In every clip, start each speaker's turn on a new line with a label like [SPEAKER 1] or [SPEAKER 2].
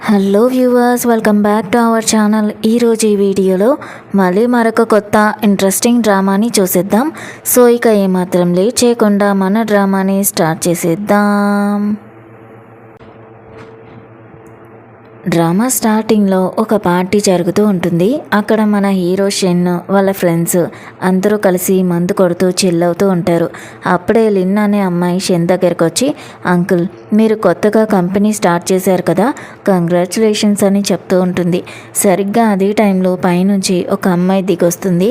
[SPEAKER 1] Hello viewers, welcome back to our channel. ఈరోజు ఈ వీడియోలో మళ్ళీ మరొక కొత్త ఇంట్రెస్టింగ్ డ్రామాని చూసేద్దాం. సో ఇక ఏమాత్రం లేట్ చేయకుండా మన డ్రామాని స్టార్ట్ చేసేద్దాం. డ్రామా స్టార్టింగ్లో ఒక పార్టీ జరుగుతూ ఉంటుంది. అక్కడ మన హీరో షెన్ వాళ్ళ ఫ్రెండ్స్ అందరూ కలిసి మందు కొడుతూ చిల్ అవుతూ ఉంటారు. అప్పుడే లిన్ అనే అమ్మాయి షెన్ దగ్గరకు వచ్చి, అంకుల్ మీరు కొత్తగా కంపెనీ స్టార్ట్ చేశారు కదా, కంగ్రాచులేషన్స్ అని చెప్తూ ఉంటుంది. సరిగ్గా అదే టైంలో పైనుంచి ఒక అమ్మాయి దిగొస్తుంది.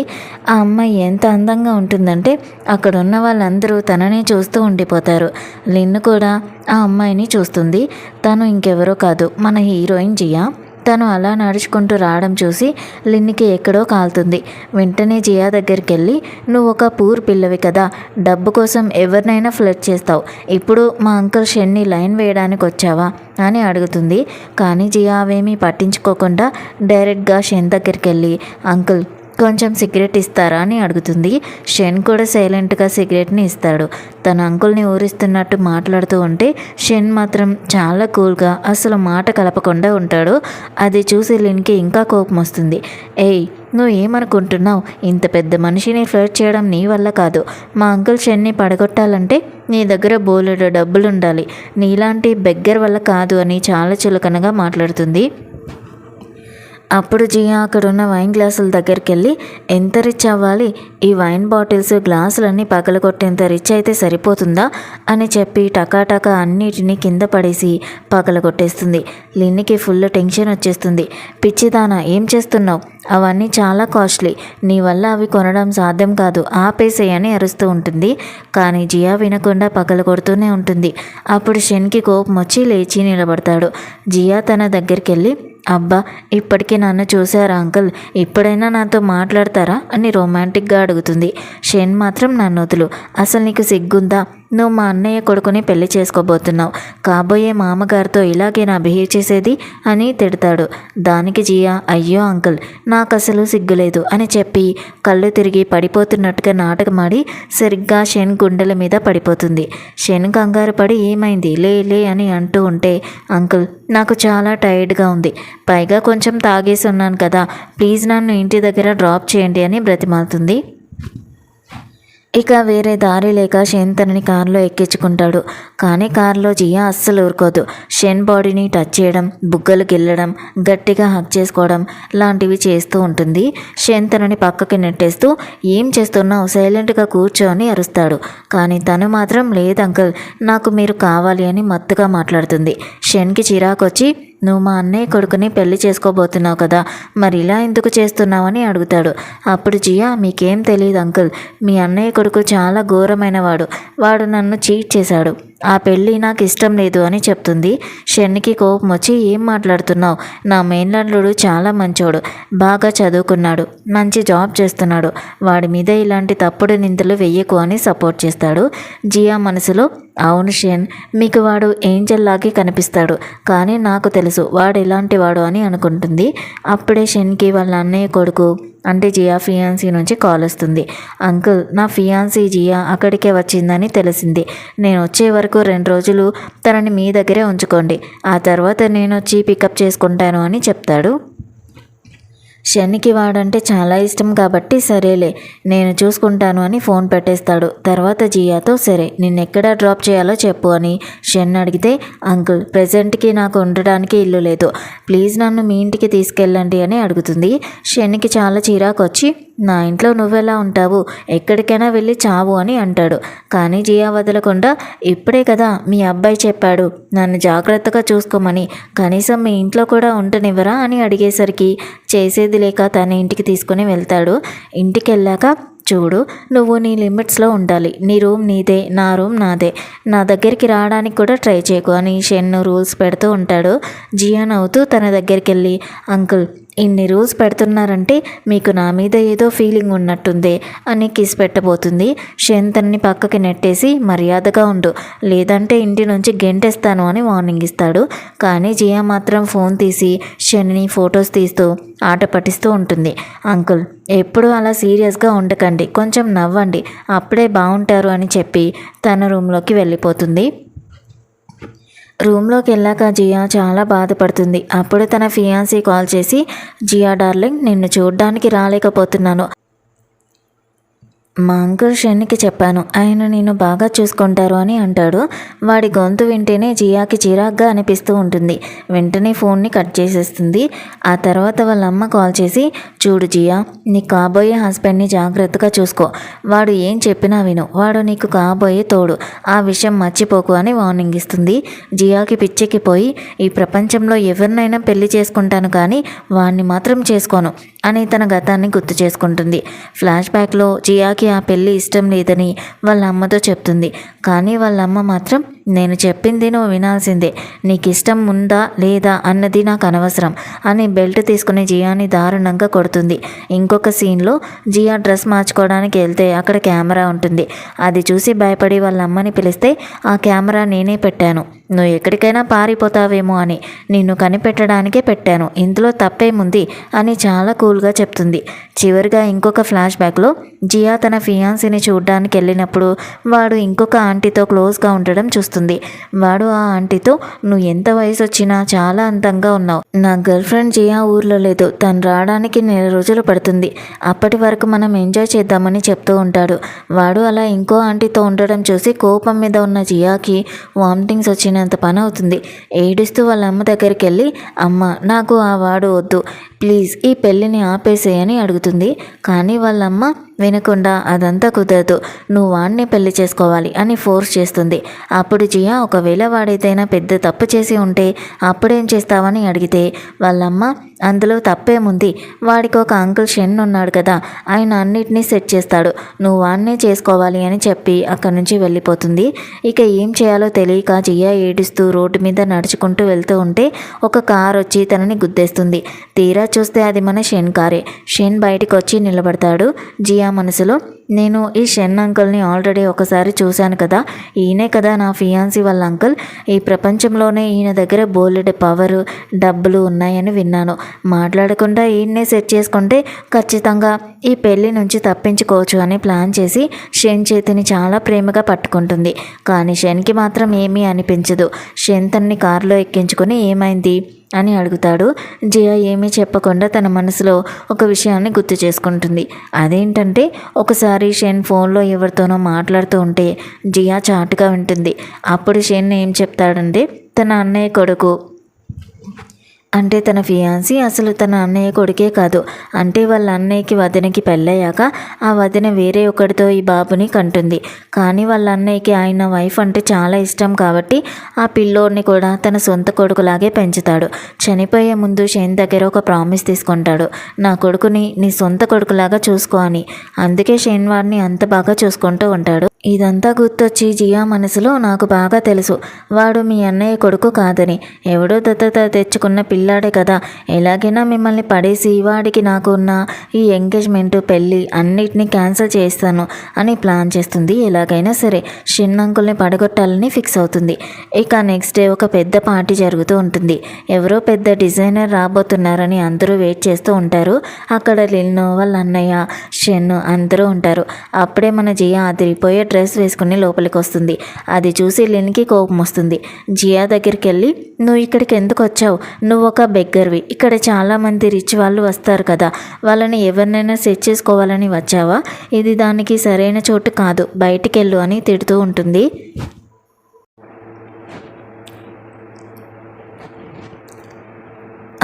[SPEAKER 1] ఆ అమ్మాయి ఎంత అందంగా ఉంటుందంటే అక్కడ ఉన్న వాళ్ళందరూ తననే చూస్తూ ఉండిపోతారు. లిన్ కూడా ఆ అమ్మాయిని చూస్తుంది. తను ఇంకెవరో కాదు, మన హీరోయిన్ జియా. తను అలా నడుచుకుంటూ రావడం చూసి లిన్నికి ఎక్కడో కాలుతుంది. వెంటనే జియా దగ్గరికి వెళ్ళి, నువ్వు ఒక పూర్ పిల్లవి కదా, డబ్బు కోసం ఎవరినైనా ఫ్లర్ట్ చేస్తావు, ఇప్పుడు మా అంకుల్ షెన్ని లైన్ వేయడానికి వచ్చావా అని అడుగుతుంది. కానీ జియా అవేమీ పట్టించుకోకుండా డైరెక్ట్గా షెన్ దగ్గరికి వెళ్ళి, అంకుల్ కొంచెం సిగరెట్ ఇస్తారా అని అడుగుతుంది. షెన్ కూడా సైలెంట్గా సిగరెట్ని ఇస్తాడు. తన అంకుల్ని ఊరిస్తున్నట్టు మాట్లాడుతూ ఉంటే షెన్ మాత్రం చాలా కూల్గా అసలు మాట కలపకుండా ఉంటాడు. అది చూసి లిన్కి ఇంకా కోపం వస్తుంది. ఏయ్, నువ్వు ఏమనుకుంటున్నావు? ఇంత పెద్ద మనిషిని ఫ్లర్ట్ చేయడం నీ వల్ల కాదు. మా అంకుల్ షెన్ని పడగొట్టాలంటే నీ దగ్గర బోలెడు డబ్బులు ఉండాలి. నీలాంటి బెగ్గర్ వల్ల కాదు అని చాలా చులకనగా మాట్లాడుతుంది. అప్పుడు జియా అక్కడున్న వైన్ గ్లాసుల దగ్గరికి వెళ్ళి, ఎంత రిచ్ అవ్వాలి, ఈ వైన్ బాటిల్స్ గ్లాసులన్నీ పగలగొట్టేంత రిచ్ అయితే సరిపోతుందా అని చెప్పి టకాటకా అన్నిటినీ కింద పడేసి పగలగొట్టేస్తుంది. లిన్నికి ఫుల్ టెన్షన్ వచ్చేస్తుంది. పిచ్చిదానా, ఏం చేస్తున్నావు? అవన్నీ చాలా కాస్ట్లీ, నీ వల్ల అవి కొనడం సాధ్యం కాదు, ఆపేసేయని అరుస్తూ ఉంటుంది. కానీ జియా వినకుండా పగలగొడుతూనే ఉంటుంది. అప్పుడు షెన్కి కోపం వచ్చి లేచి నిలబడతాడు. జియా తన దగ్గరికి వెళ్ళి, అబ్బా ఇప్పటికీ నన్ను చూశారా అంకుల్, ఇప్పుడైనా నాతో మాట్లాడతారా అని రొమాంటిక్గా అడుగుతుంది. షెన్ మాత్రం నన్ను వదులు, అసలు నీకు సిగ్గుందా? నువ్వు మా అన్నయ్య కొడుకుని పెళ్లి చేసుకోబోతున్నావు, కాబోయే మామగారితో ఇలాగే నా బిహేవ్ చేసేది అని తిడతాడు. దానికి జియా, అయ్యో అంకుల్ నాకు అసలు సిగ్గులేదు అని చెప్పి కళ్ళు తిరిగి పడిపోతున్నట్టుగా నాటకమాడి సరిగ్గా షెన్ గుండెల మీద పడిపోతుంది. షెన్ కంగారు పడి, ఏమైంది, లే లే అని అంటూ ఉంటే, అంకుల్ నాకు చాలా టైర్డ్గా ఉంది, పైగా కొంచెం తాగేసి ఉన్నాను కదా, ప్లీజ్ నన్ను ఇంటి దగ్గర డ్రాప్ చేయండి అని బ్రతిమాలుతుంది. ఇక వేరే దారి లేక షెన్ తనని కారులో ఎక్కించుకుంటాడు. కానీ కారులో జియా అస్సలు ఊరుకోదు. షెన్ బాడీని టచ్ చేయడం, బుగ్గలు గిల్లడం, గట్టిగా హగ్ చేసుకోవడం లాంటివి చేస్తూ ఉంటుంది. షెన్ తనని పక్కకి నెట్టేస్తూ, ఏం చేస్తున్నావు, సైలెంట్గా కూర్చో అని అరుస్తాడు. కానీ తను మాత్రం, లేదు అంకుల్ నాకు మీరు కావాలి అని మత్తుగా మాట్లాడుతుంది. షెన్కి చిరాకు వచ్చి, నువ్వు మా అన్నయ్య కొడుకుని పెళ్లి చేసుకోబోతున్నావు కదా, మరి ఇలా ఎందుకు చేస్తున్నావు అని అడుగుతాడు. అప్పుడు జియా, మీకేం తెలియదు అంకుల్, మీ అన్నయ్య కొడుకు చాలా ఘోరమైన వాడు నన్ను చీట్ చేశాడు, ఆ పెళ్ళి నాకు ఇష్టం లేదు అని చెప్తుంది. షెన్కి కోపం వచ్చి, ఏం మాట్లాడుతున్నావు, నా మేనల్లుడు చాలా మంచోడు, బాగా చదువుకున్నాడు, మంచి జాబ్ చేస్తున్నాడు, వాడి మీద ఇలాంటి తప్పుడు నిందలు వెయ్యకు అని సపోర్ట్ చేస్తాడు. జియా మనసులో, అవును షెన్, మీకు వాడు ఏంజల్ లాగే కనిపిస్తాడు, కానీ నాకు తెలుసు వాడు ఎలాంటి వాడు అని అనుకుంటుంది. అప్పుడే షెన్కి వాళ్ళ అన్నయ్య కొడుకు అంటే జియా ఫియాన్సీ నుంచి కాల్ వస్తుంది. అంకుల్ నా ఫియాన్సీ జియా అక్కడికే వచ్చిందని తెలిసింది, నేను వచ్చే వరకు 2 రోజులు తనని మీ దగ్గరే ఉంచుకోండి, ఆ తర్వాత నేను వచ్చి పికప్ చేసుకుంటాను అని చెప్తాడు. షెన్కి వాడంటే చాలా ఇష్టం కాబట్టి సరేలే నేను చూసుకుంటాను అని ఫోన్ పెట్టేస్తాడు. తర్వాత జియాతో, సరే నిన్నెక్కడ డ్రాప్ చేయాలో చెప్పు అని షెన్ అడిగితే, అంకుల్ ప్రెజెంట్కి నాకు ఉండడానికి ఇల్లు లేదు, ప్లీజ్ నన్ను మీ ఇంటికి తీసుకెళ్ళండి అని అడుగుతుంది. షెన్కి చాలా చిరాకు వచ్చి, నా ఇంట్లో నువ్వెలా ఉంటావు, ఎక్కడికైనా వెళ్ళి చావు అని అంటాడు. కానీ జియా వదలకుండా, ఇప్పుడే కదా మీ అబ్బాయి చెప్పాడు నన్ను జాగ్రత్తగా చూసుకోమని, కనీసం మీ ఇంట్లో కూడా ఉండనివ్వరా అని అడిగేసరికి చేసేది లేక తన ఇంటికి తీసుకుని వెళ్తాడు. ఇంటికి వెళ్ళాక, చూడు నువ్వు నీ లిమిట్స్లో ఉండాలి, నీ రూమ్ నీదే, నా రూమ్ నాదే, నా దగ్గరికి రావడానికి కూడా ట్రై చేయకు అని షెన్ రూల్స్ పెడుతూ ఉంటాడు. జియా నవ్వుతూ తన దగ్గరికి వెళ్ళి, అంకుల్ ఇన్ని రూల్స్ పెడుతున్నారంటే మీకు నా మీద ఏదో ఫీలింగ్ ఉన్నట్టుంది అని కిస్ పెట్టబోతుంది. షెన్ తనని పక్కకి నెట్టేసి, మర్యాదగా ఉండు లేదంటే ఇంటి నుంచి గెంటేస్తాను అని వార్నింగ్ ఇస్తాడు. కానీ జియా మాత్రం ఫోన్ తీసి షెన్ని ఫొటోస్ తీస్తూ ఆట పట్టిస్తూ ఉంటుంది. అంకుల్ ఎప్పుడు అలా సీరియస్గా ఉండకండి, కొంచెం నవ్వండి, అప్పుడే బాగుంటారు అని చెప్పి తన రూమ్లోకి వెళ్ళిపోతుంది. రూమ్లోకి వెళ్ళాక జియా చాలా బాధపడుతుంది. అప్పుడు తన ఫియాన్సీ కాల్ చేసి, జియా డార్లింగ్, నిన్ను చూడ్డానికి రాలేకపోతున్నాను. మా అంకుల్ షెన్కి చెప్పాను, ఆయన నిన్ను బాగా చూసుకుంటారు అని అంటాడు. వాడి గొంతు వింటేనే జియాకి చిరాగ్గా అనిపిస్తూ ఉంటుంది. వెంటనే ఫోన్ని కట్ చేసేస్తుంది. ఆ తర్వాత వాళ్ళ అమ్మ కాల్ చేసి, చూడు జియా, నీ కాబోయే హస్బెండ్ని జాగ్రత్తగా చూసుకో. వాడు ఏం చెప్పినా విను. వాడు నీకు కాబోయే తోడు. ఆ విషయం మర్చిపోకు అని వార్నింగ్ ఇస్తుంది. జియాకి పిచ్చెక్కిపోయి, ఈ ప్రపంచంలో ఎవరినైనా పెళ్లి చేసుకుంటాను కానీ వాడిని మాత్రం చేసుకోను అని తన గతాన్ని గుర్తు చేసుకుంటుంది. ఫ్లాష్ బ్యాక్లో జియాకి ఆ పెళ్ళి ఇష్టం లేదని వాళ్ళ అమ్మతో చెప్తుంది. కానీ వాళ్ళ అమ్మ మాత్రం, నేను చెప్పింది నువ్వు వినాల్సిందే, నీకు ఇష్టం ఉందా లేదా అన్నది నాకు అనవసరం అని బెల్ట్ తీసుకుని జియాని దారుణంగా కొడుతుంది. ఇంకొక సీన్లో జియా డ్రెస్ మార్చుకోవడానికి వెళ్తే అక్కడ కెమెరా ఉంటుంది. అది చూసి భయపడి వాళ్ళ అమ్మని పిలిస్తే, ఆ కెమెరా నేనే పెట్టాను, నువ్వు ఎక్కడికైనా పారిపోతావేమో అని, నిన్ను కనిపెట్టడానికే పెట్టాను, ఇందులో తప్పేముంది అని చాలా కూల్గా చెప్తుంది. చివరిగా ఇంకొక ఫ్లాష్ బ్యాక్లో జియా తన ఫియాన్సీని చూడ్డానికి వెళ్ళినప్పుడు వాడు ఇంకొక ఆంటీతో క్లోజ్గా ఉండడం చూస్తుంది. వాడు ఆ ఆంటీతో, నువ్వు ఎంత వయసు వచ్చినా చాలా అందంగా ఉన్నావు, నా గర్ల్ ఫ్రెండ్ జియా ఊర్లో లేదు, తను రావడానికి 4 రోజులు పడుతుంది, అప్పటి వరకు మనం ఎంజాయ్ చేద్దామని చెప్తూ ఉంటాడు. వాడు అలా ఇంకో ఆంటీతో ఉండడం చూసి కోపం మీద ఉన్న జియాకి వామిటింగ్స్ వచ్చినంత పని అవుతుంది. ఏడుస్తూ వాళ్ళ అమ్మ దగ్గరికి వెళ్ళి, అమ్మ, నాకు ఆ వాడు వద్దు, ప్లీజ్ ఈ పెళ్ళిని ఆపేసేయని అడుగుతుంది. కానీ వాళ్ళమ్మ వినకుండా, అదంతా కుదరదు, నువ్వు వాడిని పెళ్లి చేసుకోవాలి అని ఫోర్స్ చేస్తుంది. అప్పుడు జియా, ఒకవేళ వాడేదైనా పెద్ద తప్పు చేసి ఉంటే అప్పుడేం చేస్తావని అడిగితే వాళ్ళమ్మ, అందులో తప్పేముంది, వాడికి ఒక అంకుల్ షెన్ ఉన్నాడు కదా, ఆయన అన్నిటినీ సెట్ చేస్తాడు, నువ్వు వాడినే చేసుకోవాలి అని చెప్పి అక్కడి నుంచి వెళ్ళిపోతుంది. ఇక ఏం చేయాలో తెలియక జియా ఏడుస్తూ రోడ్డు మీద నడుచుకుంటూ వెళ్తూ ఉంటే ఒక కార్ వచ్చి తనని గుద్దేస్తుంది. తీరా చూస్తే అది మన షెన్ కారే. షెన్ బయటికి వచ్చి నిలబడతాడు. జియా మనసులో, నేను ఈ షెన్ అంకుల్ని ఆల్రెడీ ఒకసారి చూశాను కదా, ఈయనే కదా నా ఫియాన్సీ వాళ్ళ అంకుల్, ఈ ప్రపంచంలోనే ఈయన దగ్గర బోలెడు పవర్, డబ్బులు ఉన్నాయని విన్నాను, మాట్లాడకుండా ఈయన్నే సెట్ చేసుకుంటే ఖచ్చితంగా ఈ పెళ్లి నుంచి తప్పించుకోవచ్చు అని ప్లాన్ చేసి షెన్ చేతిని చాలా ప్రేమగా పట్టుకుంటుంది. కానీ షెన్కి మాత్రం ఏమీ అనిపించదు. షెన్ తన్ని కారులో ఎక్కించుకొని ఏమైంది అని అడుగుతాడు. జియా ఏమీ చెప్పకుండా తన మనసులో ఒక విషయాన్ని గుర్తు చేసుకుంటుంది. అదేంటంటే, ఒకసారి షెన్ ఫోన్లో ఎవరితోనో మాట్లాడుతూ ఉంటే జియా చాటుగా వింటుంది. అప్పుడు షెన్ ఏం చెప్తాడంటే, తన అన్నయ్య కొడుకు అంటే తన ఫియాన్సీ అసలు తన అన్నయ్య కొడుకే కాదు, అంటే వాళ్ళ అన్నయ్యకి వదినకి పెళ్ళయ్యాక ఆ వదిన వేరే ఒకటితో ఈ బాబుని కంటుంది. కానీ వాళ్ళ అన్నయ్యకి ఆయన వైఫ్ అంటే చాలా ఇష్టం కాబట్టి ఆ పిల్లోడిని కూడా తన సొంత కొడుకులాగే పెంచుతాడు. చనిపోయే ముందు షెన్ దగ్గర ఒక ప్రామిస్ తీసుకుంటాడు, నా కొడుకుని నీ సొంత కొడుకులాగా చూసుకో అని. అందుకే షెన్ వాడిని అంత బాగా చూసుకుంటూ ఉంటాడు. ఇదంతా గుర్తొచ్చి జియా మనసులో, నాకు బాగా తెలుసు వాడు మీ అన్నయ్య కొడుకు కాదని, ఎవడో దత్తత తెచ్చుకున్న పిల్లాడే కదా, ఎలాగైనా మిమ్మల్ని పడేసి వాడికి నాకు ఉన్న ఈ ఎంగేజ్మెంట్, పెళ్ళి అన్నిటినీ క్యాన్సిల్ చేస్తాను అని ప్లాన్ చేస్తుంది. ఎలాగైనా సరే షెన్ అంకుల్ని పడగొట్టాలని ఫిక్స్ అవుతుంది. ఇక నెక్స్ట్ డే ఒక పెద్ద పార్టీ జరుగుతూ ఉంటుంది. ఎవరో పెద్ద డిజైనర్ రాబోతున్నారని అందరూ వెయిట్ చేస్తూ ఉంటారు. అక్కడ లిన్, వాళ్ళ అన్నయ్య, షెన్ అందరూ ఉంటారు. అప్పుడే మన జియా అదిరిపోయే డ్రెస్ వేసుకుని లోపలికి వస్తుంది. అది చూసి లిన్కి కోపం వస్తుంది. జియా దగ్గరికి వెళ్ళి, నువ్వు ఇక్కడికి ఎందుకు వచ్చావు, నువ్వు ఒక బెగ్గర్వి, ఇక్కడ చాలామంది రిచ్ వాళ్ళు వస్తారు కదా, వాళ్ళని ఎవరినైనా సెట్ చేసుకోవాలని వచ్చావా, ఇది దానికి సరైన చోటు కాదు, బయటికి వెళ్ళు అని తిడుతూ ఉంటుంది.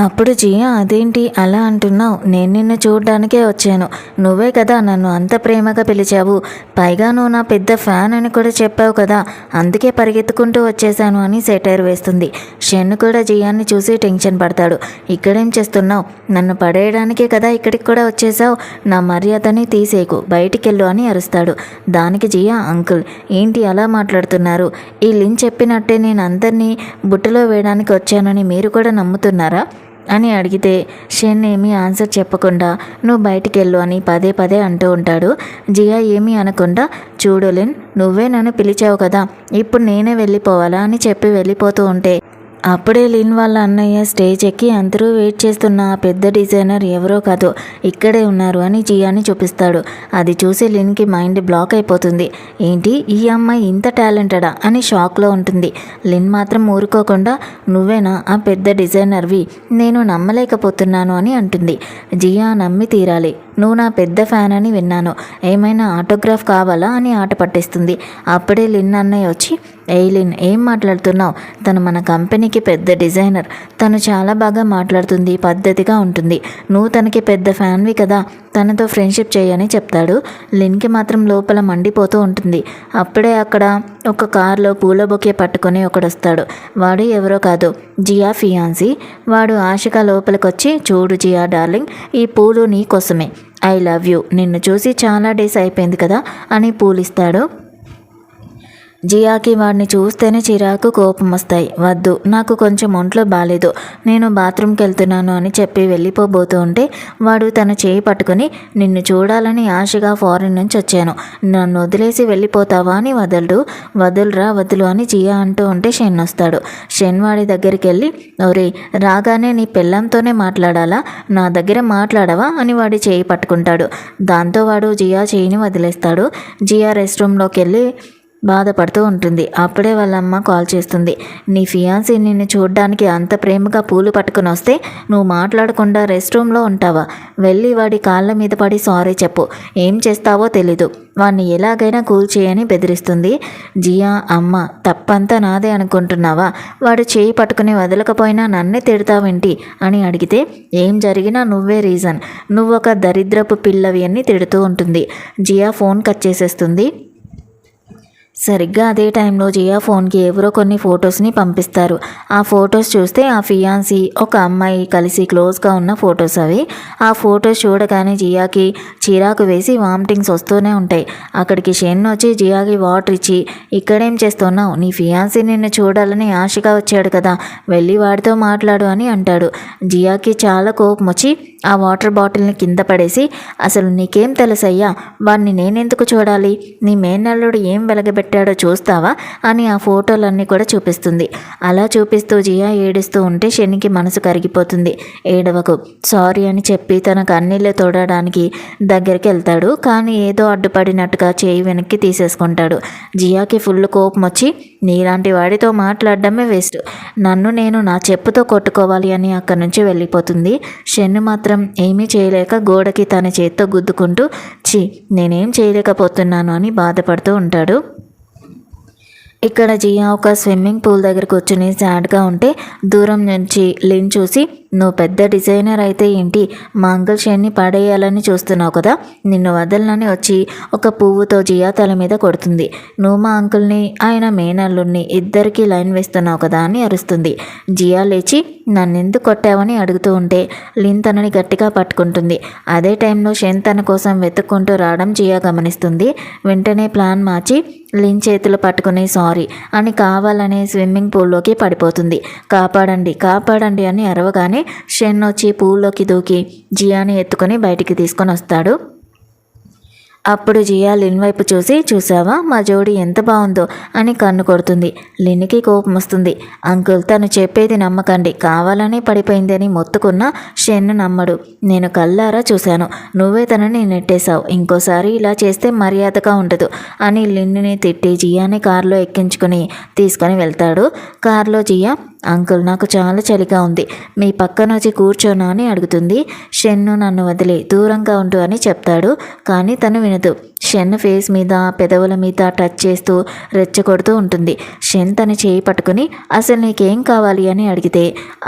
[SPEAKER 1] అప్పుడు జియా, అదేంటి అలా అంటున్నావు, నేను నిన్ను చూడడానికే వచ్చాను, నువ్వే కదా నన్ను అంత ప్రేమగా పిలిచావు, పైగా నువ్వు నా పెద్ద ఫ్యాన్ అని కూడా చెప్పావు కదా, అందుకే పరిగెత్తుకుంటూ వచ్చేసాను అని సెటైర్ వేస్తుంది. షెన్ కూడా జియాని చూసి టెన్షన్ పడతాడు. ఇక్కడేం చేస్తున్నావు, నన్ను పడేయడానికే కదా ఇక్కడికి కూడా వచ్చేసావు, నా మర్యాదని తీసేకు, బయటికెళ్ళు అని అరుస్తాడు. దానికి జియా, అంకుల్ ఏంటి అలా మాట్లాడుతున్నారు, ఈ లిన్ చెప్పినట్టే నేను అందరినీ బుట్టలో వేయడానికి వచ్చానని మీరు కూడా నమ్ముతున్నారా అని అడిగితే షెన్ ఏమీ ఆన్సర్ చెప్పకుండా, నువ్వు బయటికి వెళ్ళు అని పదే పదే అంటూ ఉంటాడు. జియా ఏమీ అనకుండా, చూడు లిన్, నువ్వే నన్ను పిలిచావు కదా, ఇప్పుడు నేనే వెళ్ళిపోవాలా అని చెప్పి వెళ్ళిపోతూ ఉంటే అప్పుడే లిన్ వాళ్ళ అన్నయ్య స్టేజ్ ఎక్కి అందరూ వెయిట్ చేస్తున్న ఆ పెద్ద డిజైనర్ ఎవరో కాదు ఇక్కడే ఉన్నారు అని జియాని చూపిస్తాడు. అది చూసి లిన్కి మైండ్ బ్లాక్ అయిపోతుంది. ఏంటి ఈ అమ్మాయి ఇంత టాలెంటెడా అని షాక్లో ఉంటుంది. లిన్ మాత్రం ఊరుకోకుండా నువ్వేనా ఆ పెద్ద డిజైనర్వి, నేను నమ్మలేకపోతున్నాను అని అంటుంది. జియా నమ్మి తీరాలి, నువ్వు నా పెద్ద ఫ్యాన్ అని విన్నాను, ఏమైనా ఆటోగ్రాఫ్ కావాలా అని ఆట పట్టిస్తుంది. అప్పుడే లిన్ అన్నయ్య వచ్చి, లిన్ ఏం మాట్లాడుతున్నావు, తను మన కంపెనీకి పెద్ద డిజైనర్, తను చాలా బాగా మాట్లాడుతుంది, పద్ధతిగా ఉంటుంది, నువ్వు తనకి పెద్ద ఫ్యాన్వి కదా, తనతో ఫ్రెండ్షిప్ చేయని చెప్తాడు. లిన్కి మాత్రం లోపల మండిపోతూ ఉంటుంది. అప్పుడే అక్కడ ఒక కారులో పూల బొకే పట్టుకొని ఒకడొస్తాడు. వాడు ఎవరో కాదు, జియా ఫియాన్సీ. వాడు ఆశగా లోపలికొచ్చి, చూడు జియా డార్లింగ్, ఈ పూలు నీ కోసమే, ఐ లవ్ యూ, నిన్ను చూసి చాలా డేస్ అయిపోయింది కదా అని పూలిస్తాడు. జియాకి వాడిని చూస్తేనే చిరాకు కోపం వస్తాయి. వద్దు, నాకు కొంచెం ఒంట్లో బాగాలేదు, నేను బాత్రూమ్కి వెళ్తున్నాను అని చెప్పి వెళ్ళిపోబోతూ ఉంటే వాడు తన చేయి పట్టుకుని, నిన్ను చూడాలని ఆశగా ఫారిన్ నుంచి వచ్చాను, నన్ను వదిలేసి వెళ్ళిపోతావా అని వదులురా వదులు అని జియా అంటూ ఉంటే షెన్ వస్తాడు. షెన్ వాడి దగ్గరికి వెళ్ళి, ఒరే రాగానే నీ పెళ్ళంతోనే మాట్లాడాలా, నా దగ్గర మాట్లాడవా అని వాడి చేయి పట్టుకుంటాడు. దాంతో వాడు జియా చేయిని వదిలేస్తాడు. జియా రెస్ట్ రూమ్లోకి వెళ్ళి బాధపడుతూ ఉంటుంది. అప్పుడే వాళ్ళ అమ్మ కాల్ చేస్తుంది. నీ ఫియాన్సీ నిన్ను చూడ్డానికి అంత ప్రేమగా పూలు పట్టుకుని వస్తే నువ్వు మాట్లాడకుండా రెస్ట్ రూమ్లో ఉంటావా, వెళ్ళి వాడి కాళ్ళ మీద పడి సారీ చెప్పు, ఏం చేస్తావో తెలీదు, వాడిని ఎలాగైనా కూల్ చేయని బెదిరిస్తుంది. జియా అమ్మ, తప్పంతా నాదే అనుకుంటున్నావా, వాడు చేయి పట్టుకుని వదలకపోయినా నన్నే తిడతావేంటి అని అడిగితే, ఏం జరిగినా నువ్వే రీజన్, నువ్వొక దరిద్రపు పిల్లవి అని తిడుతూ ఉంటుంది. జియా ఫోన్ కట్ చేసేస్తుంది. సరిగ్గా అదే టైంలో జియా ఫోన్కి ఎవరో కొన్ని ఫొటోస్ని పంపిస్తారు. ఆ ఫొటోస్ చూస్తే ఆ ఫియాన్సీ ఒక అమ్మాయి కలిసి క్లోజ్గా ఉన్న ఫొటోస్ అవి. ఆ ఫొటోస్ చూడగానే జియాకి చిరాకు వేసి వామిటింగ్స్ వస్తూనే ఉంటాయి. అక్కడికి షెన్ వచ్చి జియాకి వాటర్ ఇచ్చి, ఇక్కడేం చేస్తున్నావు, నీ ఫియాన్సీ నిన్ను చూడాలని ఆశగా వచ్చాడు కదా, వెళ్ళి వాడితో మాట్లాడు అని అంటాడు. జియాకి చాలా కోపం వచ్చి ఆ వాటర్ బాటిల్ని కింద పడేసి, అసలు నీకేం తెలుసయ్యా, వాడిని నేనెందుకు చూడాలి, నీ మేనల్లుడు ఏం వెలగబెట్టాడో చూస్తావా అని ఆ ఫోటోలన్నీ కూడా చూపిస్తుంది. అలా చూపిస్తూ జియా ఏడుస్తూ ఉంటే షెన్కి మనసు కరిగిపోతుంది. ఏడవకు, సారీ అని చెప్పి తన కన్నీళ్ళు తోడడానికి దగ్గరికి వెళ్తాడు. కానీ ఏదో అడ్డుపడినట్టుగా చేయి వెనక్కి తీసేసుకుంటాడు. జియాకి ఫుల్ కోపం వచ్చి, నీలాంటి వాడితో మాట్లాడడమే వేస్ట్, నన్ను నేను నా చెప్పుతో కొట్టుకోవాలి అని అక్కడి నుంచి వెళ్ళిపోతుంది. షెన్ మాత్రం ఏమీ చేయలేక గోడకి తన చేత్తో గుద్దుకుంటూ, నేనేం చేయలేకపోతున్నాను అని బాధపడుతూ ఉంటాడు. ఇక్కడ జియా ఒక స్విమ్మింగ్ పూల్ దగ్గర కూర్చుని సాడ్గా ఉంటే దూరం నుంచి లిన్ చూసి, నువ్వు పెద్ద డిజైనర్ అయితే ఏంటి, మా అంకుల్ షెన్ని పడేయాలని చూస్తున్నావు కదా, నిన్ను వదలనని వచ్చి ఒక పువ్వుతో జియా తల మీద కొడుతుంది. నువ్వు మా అంకుల్ని ఆయన మేనల్లుడిని ఇద్దరికీ లైన్ వేస్తున్నావు కదా అని అరుస్తుంది. జియా లేచి నన్నెందుకు కొట్టావని అడుగుతూ ఉంటే లిన్ తనని గట్టిగా పట్టుకుంటుంది. అదే టైంలో షెన్ తన కోసం వెతుక్కుంటూ రావడం జియా గమనిస్తుంది. వెంటనే ప్లాన్ మార్చి లిన్ చేతులు పట్టుకుని సారీ అని కావాలనే స్విమ్మింగ్ పూల్లోకి పడిపోతుంది. కాపాడండి కాపాడండి అని అరవగానే షెన్ వచ్చి పూల్లోకి దూకి జియాని ఎత్తుకొని బయటికి తీసుకొని వస్తాడు. అప్పుడు జియా లిన్ వైపు చూసి, చూసావా మా జోడి ఎంత బాగుందో అని కన్ను కొడుతుంది. లిన్కి కోపం వస్తుంది. అంకుల్ తను చెప్పేది నమ్మకండి, కావాలనే పడిపోయిందని మొత్తుకున్న షెన్ నమ్మడు, నేను కళ్ళారా చూశాను, నువ్వే తనని నెట్టేశావు, ఇంకోసారి ఇలా చేస్తే మర్యాదగా ఉండదు అని లిన్ని తిట్టి జియాని కారులో ఎక్కించుకొని తీసుకొని వెళ్తాడు. కారులో జియా, అంకుల్ నాకు చాలా చలిగా ఉంది, మీ పక్కన వచ్చి కూర్చోనా అని అడుగుతుంది. షెన్ను నన్ను వదిలి దూరంగా ఉండు అని చెప్తాడు. కానీ తను వినదు. షెన్ ఫేస్ మీద పెదవుల మీద టచ్ చేస్తూ రెచ్చగొడుతూ ఉంటుంది. షెన్ తన చేయి పట్టుకుని, అసలు నీకేం కావాలి అని అడిగితే,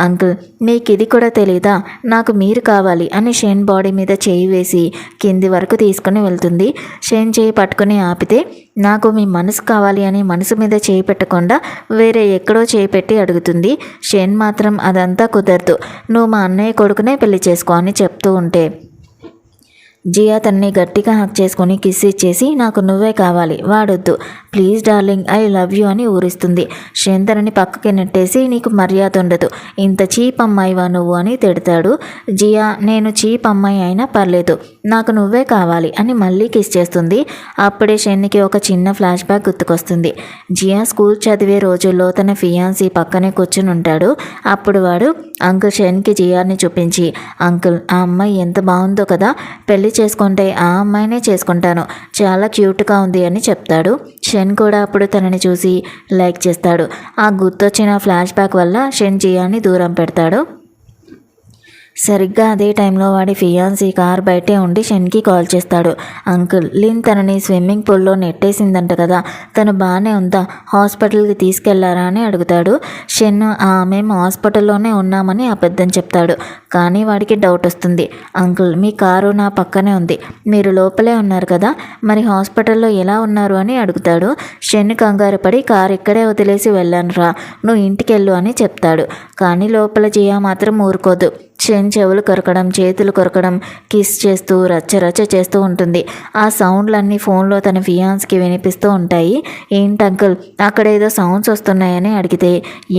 [SPEAKER 1] అంకుల్ మీకు ఇది కూడా తెలీదా, నాకు మీరు కావాలి అని షెన్ బాడీ మీద చేయి వేసి కింది వరకు తీసుకుని వెళ్తుంది. షెన్ చేయి పట్టుకుని ఆపితే, నాకు మీ మనసు కావాలి అని మనసు మీద చేయి పెట్టకుండా వేరే ఎక్కడో చేయి పెట్టి అడుగుతుంది. షెన్ మాత్రం అదంతా కుదరదు, నువ్వు మా అన్నయ్య కొడుకునే పెళ్లి చేసుకో అని చెప్తూ ఉంటే జియా తనని గట్టిగా హక్ చేసుకొని కిస్ ఇచ్చేసి నాకు నువ్వే కావాలి వాడొద్దు please darling I love you అని ఊరిస్తుంది. షెన్ తనని పక్కకి నెట్టేసి నీకు మర్యాద ఉండదు, ఇంత చీప్ అమ్మాయివా నువ్వు అని తిడతాడు. జియా నేను చీప్ అమ్మాయి అయినా పర్లేదు నాకు నువ్వే కావాలి అని మళ్ళీ కిస్ చేస్తుంది. అప్పుడే షెన్కి ఒక చిన్న ఫ్లాష్ బ్యాక్ గుర్తుకొస్తుంది. జియా స్కూల్ చదివే రోజుల్లో తన ఫియాన్సీ పక్కనే కూర్చుని ఉంటాడు. అప్పుడు వాడు అంకుల్ షెన్కి జియాని చూపించి అంకుల్ ఆ అమ్మాయి ఎంత బాగుందో కదా, పెళ్లి చేసుకుంటే ఆ అమ్మాయినే చేసుకుంటాను, చాలా క్యూట్గా ఉంది అని చెప్తాడు. షెన్ కూడా అప్పుడు తనని చూసి లైక్ చేస్తాడు. ఆ గుర్తొచ్చిన ఫ్లాష్ బ్యాక్ వల్ల షెన్ జియాని దూరం పెడతాడు. సరిగ్గా అదే టైంలో వాడి ఫియాన్సీ కార్ బయటే ఉండి షెన్కి కాల్ చేస్తాడు. అంకుల్ లిన్ తనని స్విమ్మింగ్ పూల్లో నెట్టేసిందంట కదా, తను బాగానే ఉందా, హాస్పిటల్కి తీసుకెళ్లారా అని అడుగుతాడు. షెన్ మేము హాస్పిటల్లోనే ఉన్నామని అబద్ధం చెప్తాడు. కానీ వాడికి డౌట్ వస్తుంది. అంకుల్ మీ కారు నా పక్కనే ఉంది, మీరు లోపలే ఉన్నారు కదా, మరి హాస్పిటల్లో ఎలా ఉన్నారు అని అడుగుతాడు. షెన్ కంగారు పడి కారు ఇక్కడే వదిలేసి వెళ్ళాను రా, నువ్వు ఇంటికెళ్ళు అని చెప్తాడు. కానీ లోపల జియా మాత్రం ఊరుకోదు. షెన్ చెవులు కొరకడం, చేతులు కొరకడం, కిస్ చేస్తూ రచ్చ చేస్తూ ఉంటుంది. ఆ సౌండ్లన్నీ ఫోన్లో తన ఫియాన్స్కి వినిపిస్తూ ఉంటాయి. ఏంటి అంకుల్ అక్కడ ఏదో సౌండ్స్ వస్తున్నాయని అడిగితే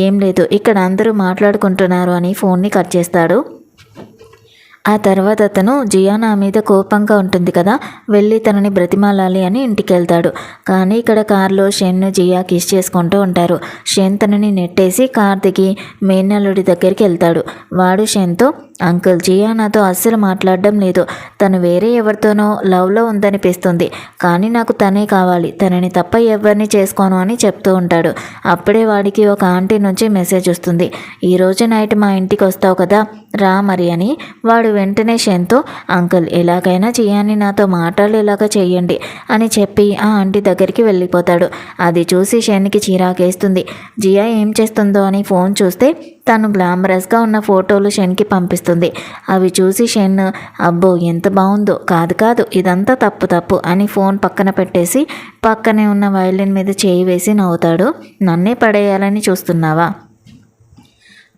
[SPEAKER 1] ఏం లేదు ఇక్కడ అందరూ మాట్లాడుకుంటున్నారు అని ఫోన్ని కట్ చేస్తాడు. ఆ తర్వాత అతను జియా నా మీద కోపంగా ఉంటుంది కదా, వెళ్ళి తనని బ్రతిమాలాలి అని ఇంటికి వెళ్తాడు. కానీ ఇక్కడ కారులో షెన్ జియా కిస్ చేసుకుంటూ ఉంటారు. షెన్ తనని నెట్టేసి కార్ దిగి మేనల్లుడి దగ్గరికి వెళ్తాడు. వాడు షెన్తో అంకుల్ జియా నాతో అస్సలు మాట్లాడడం లేదు, తను వేరే ఎవరితోనో లవ్లో ఉందనిపిస్తుంది, కానీ నాకు తనే కావాలి, తనని తప్ప ఎవరిని చేసుకోను అని చెప్తూ ఉంటాడు. అప్పుడే వాడికి ఒక ఆంటీ నుంచి మెసేజ్ వస్తుంది. ఈరోజు నైట్ మా ఇంటికి వస్తావు కదా రా మరి అని. వాడు వెంటనే షెన్తో అంకుల్ ఎలాగైనా జియాని నాతో మాట్లాడేలాగా చెయ్యండి అని చెప్పి ఆ ఆంటీ దగ్గరికి వెళ్ళిపోతాడు. అది చూసి షెన్కి చిరాకేస్తుంది. జియా ఏం చేస్తుందో అని ఫోన్ చూస్తే తను గ్లామరస్గా ఉన్న ఫోటోలు షెన్కి పంపిస్తుంది. అవి చూసి షెన్ అబ్బో ఎంత బాగుందో, కాదు ఇదంతా తప్పు అని ఫోన్ పక్కన పెట్టేసి పక్కనే ఉన్న వయలిన్ మీద చేయి వేసి నవ్వుతాడు. నన్నే పడేయాలని చూస్తున్నావా,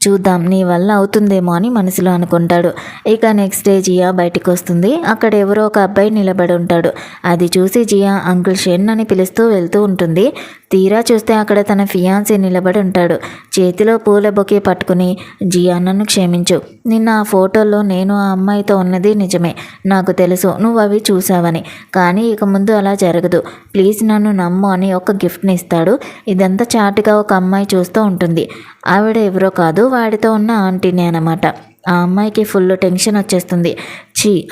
[SPEAKER 1] చూద్దాం నీ వల్ల అవుతుందేమో అని మనసులో అనుకుంటాడు. ఇక నెక్స్ట్ డే జియా బయటకు వస్తుంది. అక్కడ ఎవరో ఒక అబ్బాయి నిలబడి ఉంటాడు. అది చూసి జియా అంకుల్ షెన్ అని పిలుస్తూ వెళ్తూ ఉంటుంది. తీరా చూస్తే అక్కడ తన ఫియాన్సీ నిలబడి ఉంటాడు. చేతిలో పూల బొకే పట్టుకుని జియా నన్ను క్షమించు, నిన్న ఆ ఫోటోలో నేను ఆ అమ్మాయితో ఉన్నది నిజమే, నాకు తెలుసు నువ్వు అవి చూసావని, కానీ ఇక ముందు అలా జరగదు, ప్లీజ్ నన్ను నమ్ము అని ఒక గిఫ్ట్ని ఇస్తాడు. ఇదంతా చాటుగా ఒక అమ్మాయి చూస్తూ ఉంటుంది. ఆవిడ ఎవరో కాదు, వాడితో ఉన్న ఆంటీని అన్నమాట. ఆ అమ్మాయికి ఫుల్ టెన్షన్ వచ్చేస్తుంది.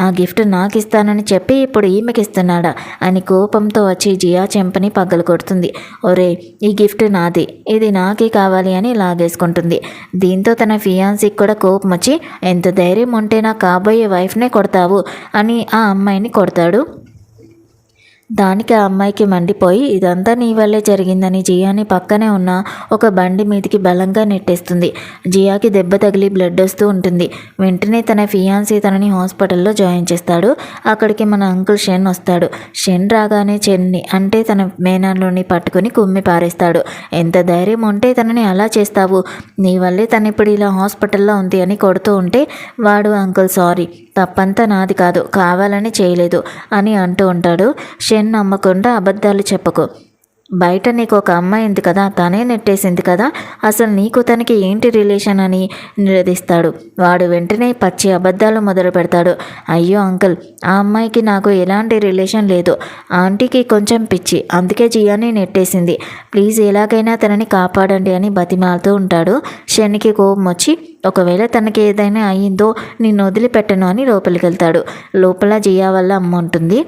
[SPEAKER 1] ఆ గిఫ్ట్ నాకు ఇస్తానని చెప్పి ఇప్పుడు ఈమెకి ఇస్తున్నాడా అని కోపంతో వచ్చి జియా చెంపని పగలు కొడుతుంది. ఒరే ఈ గిఫ్ట్ నాది, ఇది నాకే కావాలి అని లాగేసుకుంటుంది. దీంతో తన ఫియాన్సీకి కూడా కోపం వచ్చి ఎంత ధైర్యం ఉంటే నా కాబోయే వైఫ్నే కొడతావు అని ఆ అమ్మాయిని కొడతాడు. దానికి ఆ అమ్మాయికి మండిపోయి ఇదంతా నీ వల్లే జరిగిందని జియాని పక్కనే ఉన్న ఒక బండి మీదకి బలంగా నెట్టేస్తుంది. జియాకి దెబ్బ తగిలి బ్లడ్ వస్తూ ఉంటుంది. వెంటనే తన ఫియాన్సీ తనని హాస్పిటల్లో జాయిన్ చేస్తాడు. అక్కడికి మన అంకుల్ షెన్ వస్తాడు. షెన్ రాగానే చెన్ని అంటే తన మేనల్లుని పట్టుకుని కుమ్మి పారేస్తాడు. ఎంత ధైర్యం ఉంటే తనని అలా చేస్తావు, నీ వల్లే తను ఇప్పుడు ఇలా హాస్పిటల్లో ఉంది అని కొడుతూ ఉంటే వాడు అంకుల్ సారీ, తప్పంతా నాది కాదు, కావాలని చేయలేదు అని అంటూ ఉంటాడు. షెన్ నమ్మకుండా అబద్ధాలు చెప్పకు, బయట నీకు ఒక అమ్మాయి ఉంది కదా, తనే నెట్టేసింది కదా, అసలు నీకు తనకి ఏంటి రిలేషన్ అని నిలదీస్తాడు. వాడు వెంటనే పచ్చి అబద్ధాలు మొదలు పెడతాడు. అయ్యో అంకుల్ ఆ అమ్మాయికి నాకు ఎలాంటి రిలేషన్ లేదు, ఆంటీకి కొంచెం పిచ్చి, అందుకే జియాని నెట్టేసింది, ప్లీజ్ ఎలాగైనా తనని కాపాడండి అని బతిమాలుతూ ఉంటాడు. షెన్కి కోపం వచ్చి ఒకవేళ తనకి ఏదైనా అయ్యిందో నిన్ను వదిలిపెట్టను అని లోపలికి వెళ్తాడు. లోపల జియా వల్ల అమ్మ ఉంటుంది.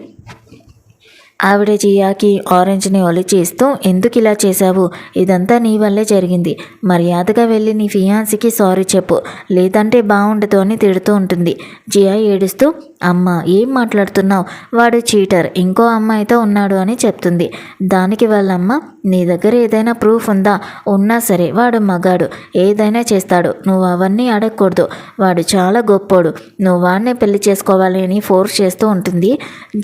[SPEAKER 1] ఆవిడ జియాకి ఆరెంజ్ని ఒలిచి ఇస్తూ ఎందుకు ఇలా చేశావు, ఇదంతా నీ వల్లే జరిగింది, మర్యాదగా వెళ్ళి నీ ఫియాన్సీకి సారీ చెప్పు, లేదంటే బాగుండదు అని తిడుతూ ఉంటుంది. జియా ఏడుస్తూ అమ్మ ఏం మాట్లాడుతున్నావు, వాడు చీటర్, ఇంకో అమ్మాయితో ఉన్నాడు అని చెప్తుంది. దానికి వాళ్ళమ్మ నీ దగ్గర ఏదైనా ప్రూఫ్ ఉందా, ఉన్నా సరే వాడు మగాడు, ఏదైనా చేస్తాడు, నువ్వు అవన్నీ అడగకూడదు, వాడు చాలా గొప్పోడు, నువ్వు వాడినే పెళ్లి చేసుకోవాలి అని ఫోర్స్ చేస్తూ ఉంటుంది.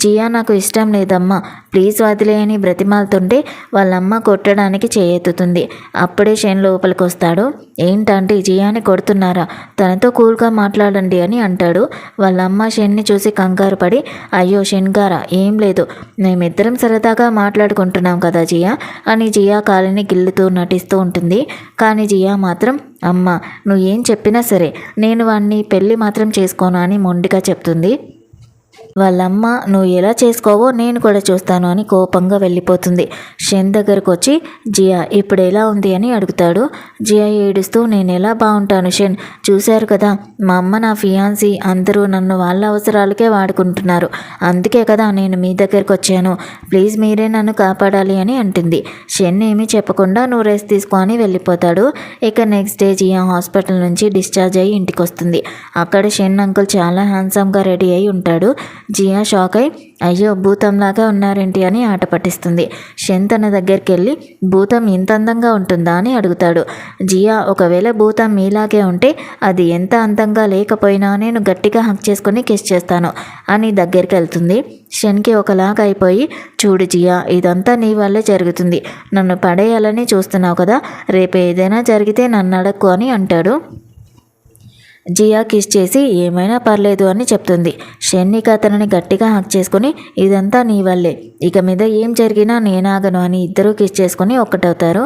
[SPEAKER 1] జియా నాకు ఇష్టం లేదమ్మా, ప్లీజ్ వదిలే అని బ్రతిమాలుతుంటే వాళ్ళమ్మ కొట్టడానికి చేయెత్తుతుంది. అప్పుడే షెన్ లోపలికి వస్తాడు. ఏంటంటే జియాని కొడుతున్నారా, తనతో కూల్గా మాట్లాడండి అని అంటాడు. వాళ్ళమ్మ షెన్ని చూసి కంగారు పడి, అయ్యో షెన్ గారా, ఏం లేదు, మేమిద్దరం సరదాగా మాట్లాడుకుంటున్నాం కదా జియా అని జియా కాలిని గిల్లుతూ నటిస్తూ ఉంటుంది. కానీ జియా మాత్రం, అమ్మ నువ్వు ఏం చెప్పినా సరే నేను వాణ్ణి పెళ్ళి మాత్రం చేసుకోను అని మొండిగా చెప్తుంది. వాళ్ళమ్మ నువ్వు ఎలా చేసుకోవో నేను కూడా చూస్తాను అని కోపంగా వెళ్ళిపోతుంది. షెన్ దగ్గరకు వచ్చి జియా ఇప్పుడు ఎలా ఉంది అని అడుగుతాడు. జియా ఏడుస్తూ నేను ఎలా బాగుంటాను షెన్, చూశారు కదా మా అమ్మ నా ఫియాన్సీ అందరూ నన్ను వాళ్ళ అవసరాలకే వాడుకుంటున్నారు, అందుకే కదా నేను మీ దగ్గరకు వచ్చాను, ప్లీజ్ మీరే నన్ను కాపాడాలి అని అంటుంది. షెన్ ఏమీ చెప్పకుండా నువ్వు రెస్ట్ తీసుకో అని వెళ్ళిపోతాడు. ఇక నెక్స్ట్ డే జియా హాస్పిటల్ నుంచి డిశ్చార్జ్ అయ్యి ఇంటికి వస్తుంది. అక్కడ షెన్ అంకుల్ చాలా హ్యాండ్సమ్గా రెడీ అయి ఉంటాడు. జియా షాక్ అయి అయ్యో భూతంలాగా ఉన్నారేంటి అని ఆట పట్టిస్తుంది. షెన్ తన దగ్గరికి వెళ్ళి భూతం ఇంత అందంగా ఉంటుందా అని అడుగుతాడు. జియా ఒకవేళ భూతం మీలాగే ఉంటే అది ఎంత అందంగా లేకపోయినా నేను గట్టిగా హక్ చేసుకుని కిస్ చేస్తాను అని దగ్గరికి వెళ్తుంది. షెన్కి ఒకలాగా అయిపోయి చూడు జియా ఇదంతా నీ వల్లే జరుగుతుంది, నన్ను పడేయాలని చూస్తున్నావు కదా, రేపు ఏదైనా జరిగితే నన్ను అడక్కు అని అంటాడు. జియా కిస్ చేసి ఏమైనా పర్లేదు అని చెప్తుంది. షెన్ ఇక అతనిని గట్టిగా హక్ చేసుకుని ఇదంతా నీ వల్లే, ఇక మీద ఏం జరిగినా నేనాగను అని ఇద్దరూ కిస్ చేసుకుని ఒక్కటవుతారు.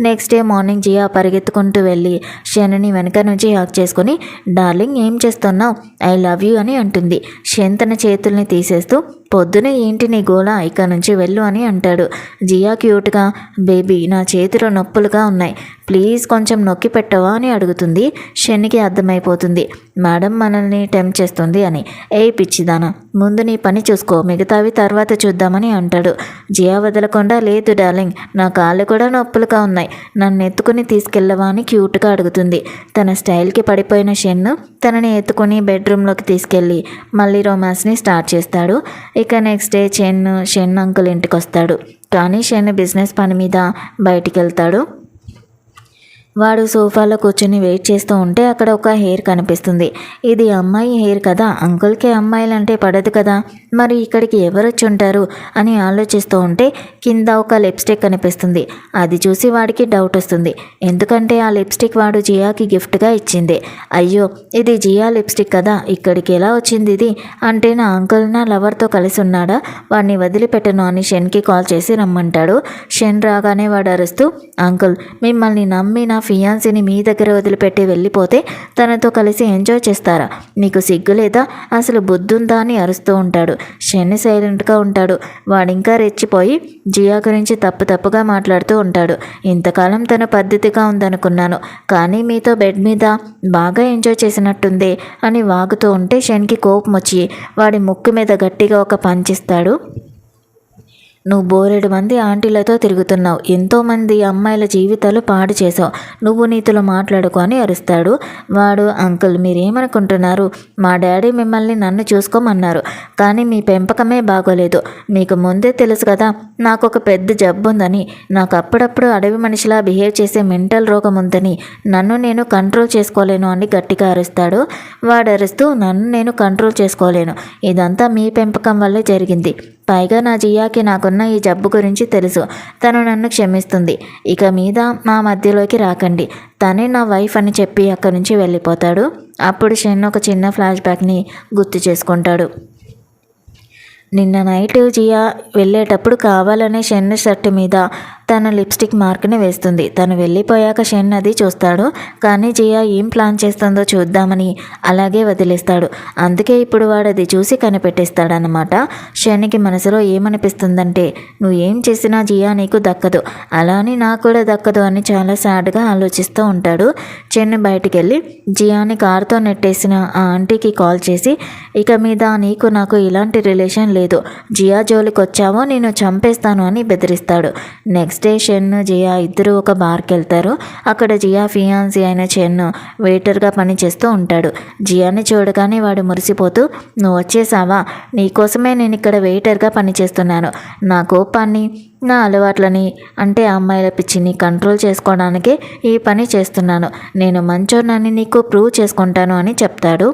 [SPEAKER 1] నెక్స్ట్ డే మార్నింగ్ జియా పరిగెత్తుకుంటూ వెళ్ళి షెన్ని వెనక నుంచి హక్ చేసుకుని డార్లింగ్ ఏం చేస్తున్నావు, ఐ లవ్ యూ అని అంటుంది. షెన్ తన చేతుల్ని తీసేస్తూ పొద్దునే ఏంటి నీ గోళ, ఇక నుంచి వెళ్ళు అని అంటాడు. జియా క్యూట్గా బేబీ నా చేతిలో నొప్పులుగా ఉన్నాయి, ప్లీజ్ కొంచెం నొక్కి పెట్టవా అని అడుగుతుంది. షెన్కి అర్థమైపోతుంది మేడం మనల్ని టెంప్ట్ చేస్తుంది అని. ఏ పిచ్చిదానా, ముందు నీ పని చూసుకో, మిగతావి తర్వాత చూద్దామని అంటాడు. జియా వదలకుండా లేదు డార్లింగ్ నా కాళ్ళు కూడా నొప్పులుగా ఉన్నాయి, నన్ను ఎత్తుకుని తీసుకెళ్ళవా అని క్యూట్గా అడుగుతుంది. తన స్టైల్కి పడిపోయిన షెన్ తనని ఎత్తుకుని బెడ్రూమ్లోకి తీసుకెళ్ళి మళ్ళీ రొమాన్స్ని స్టార్ట్ చేస్తాడు. ఇక నెక్స్ట్ డే షెన్ అంకుల్ ఇంటికి వస్తాడు. కానీ షెన్ బిజినెస్ పని మీద బయటికి వెళ్తాడు. వాడు సోఫాలో కూర్చొని వెయిట్ చేస్తూ ఉంటే అక్కడ ఒక హెయిర్ కనిపిస్తుంది. ఇది అమ్మాయి హెయిర్ కదా, అంకుల్కి అమ్మాయిలంటే పడదు కదా, మరి ఇక్కడికి ఎవరు వచ్చి ఉంటారు అని ఆలోచిస్తూ ఉంటే కింద ఒక లిప్స్టిక్ కనిపిస్తుంది. అది చూసి వాడికి డౌట్ వస్తుంది, ఎందుకంటే ఆ లిప్స్టిక్ వాడు జియాకి గిఫ్ట్గా ఇచ్చింది. అయ్యో ఇది జియా లిప్స్టిక్ కదా, ఇక్కడికి ఎలా వచ్చింది ఇది, అంటే నా అంకుల్ నా లవర్తో కలిసి ఉన్నాడా, వాడిని వదిలిపెట్టను అని షెన్కి కాల్ చేసి రమ్మంటాడు. షెన్ రాగానే వాడు అరుస్తూ అంకుల్ మిమ్మల్ని నమ్మి నా ఫియాన్సీని మీ దగ్గర వదిలిపెట్టి వెళ్ళిపోతే తనతో కలిసి ఎంజాయ్ చేస్తారా, మీకు సిగ్గు లేదా, అసలు బుద్ధుందా అని అరుస్తూ ఉంటాడు. షెన్ సైలెంట్గా ఉంటాడు. వాడింకా రెచ్చిపోయి జియా గురించి తప్పుగా మాట్లాడుతూ ఉంటాడు. ఇంతకాలం తన పద్ధతిగా ఉందనుకున్నాను, కానీ మీతో బెడ్ మీద బాగా ఎంజాయ్ చేసినట్టుంది అని వాగుతూ ఉంటే షెన్కి కోపం వచ్చి వాడి ముక్కు మీద గట్టిగా ఒక పంచిస్తాడు. నువ్వు బోరెడు మంది ఆంటీలతో తిరుగుతున్నావు, ఎంతోమంది అమ్మాయిల జీవితాలు పాడు చేసావు, నువ్వు నీతులు మాట్లాడుకో అని అరుస్తాడు. వాడు అంకుల్ మీరేమనుకుంటున్నారు, మా డాడీ మిమ్మల్ని నన్ను చూసుకోమన్నారు, కానీ మీ పెంపకమే బాగోలేదు, మీకు ముందే తెలుసు కదా నాకు ఒక పెద్ద జబ్బు ఉందని, నాకు అప్పుడప్పుడు అడవి మనిషిలా బిహేవ్ చేసే మెంటల్ రోగం ఉందని, నన్ను నేను కంట్రోల్ చేసుకోలేను అని గట్టిగా అరుస్తాడు. వాడు అరుస్తూ నన్ను నేను కంట్రోల్ చేసుకోలేను, ఇదంతా మీ పెంపకం వల్లే జరిగింది, పైగా నా జియాకి నాకున్న ఈ జబ్బు గురించి తెలుసు, తను నన్ను క్షమిస్తుంది, ఇక మీద మా మధ్యలోకి రాకండి, తనే నా వైఫ్ అని చెప్పి అక్కడి నుంచి వెళ్ళిపోతాడు. అప్పుడు షెన్ ఒక చిన్న ఫ్లాష్ బ్యాక్ని గుర్తు చేసుకుంటాడు. నిన్న నైట్ జియా వెళ్ళేటప్పుడు కావాలనే షెన్ షర్ట్ మీద తన లిప్స్టిక్ మార్క్ని వేస్తుంది. తను వెళ్ళిపోయాక షెన్ అది చూస్తాడు, కానీ జియా ఏం ప్లాన్ చేస్తుందో చూద్దామని అలాగే వదిలేస్తాడు. అందుకే ఇప్పుడు వాడు అది చూసి కనిపెట్టేస్తాడనమాట. షెన్కి మనసులో ఏమనిపిస్తుందంటే నువ్వు ఏం చేసినా జియా నీకు దక్కదు, అలా అని నాకు కూడా దక్కదు అని చాలా సాడ్గా ఆలోచిస్తూ ఉంటాడు. షెన్ బయటికి వెళ్ళి జియాని కారుతో నెట్టేసిన ఆ ఆంటీకి కాల్ చేసి ఇక మీద నీకు నాకు ఇలాంటి రిలేషన్ లేదు, జియా జోలికి వచ్చావో నేను చంపేస్తాను అని బెదిరిస్తాడు. నెక్స్ట్ డే షెన్ జియా ఇద్దరు ఒక బార్కి వెళ్తారు. అక్కడ జియా ఫియాన్సీ అయిన షెన్ వెయిటర్గా పనిచేస్తూ ఉంటాడు. జియాని చూడగానే వాడు మురిసిపోతూ నువ్వు వచ్చేసావా, నీకోసమే నేను ఇక్కడ వెయిటర్గా పనిచేస్తున్నాను, నా కోపాన్ని నా అలవాట్లని అంటే అమ్మాయిల పిచ్చిని కంట్రోల్ చేసుకోవడానికే ఈ పని చేస్తున్నాను, నేను మంచోనని నీకు ప్రూవ్ చేసుకుంటాను అని చెప్తాడు.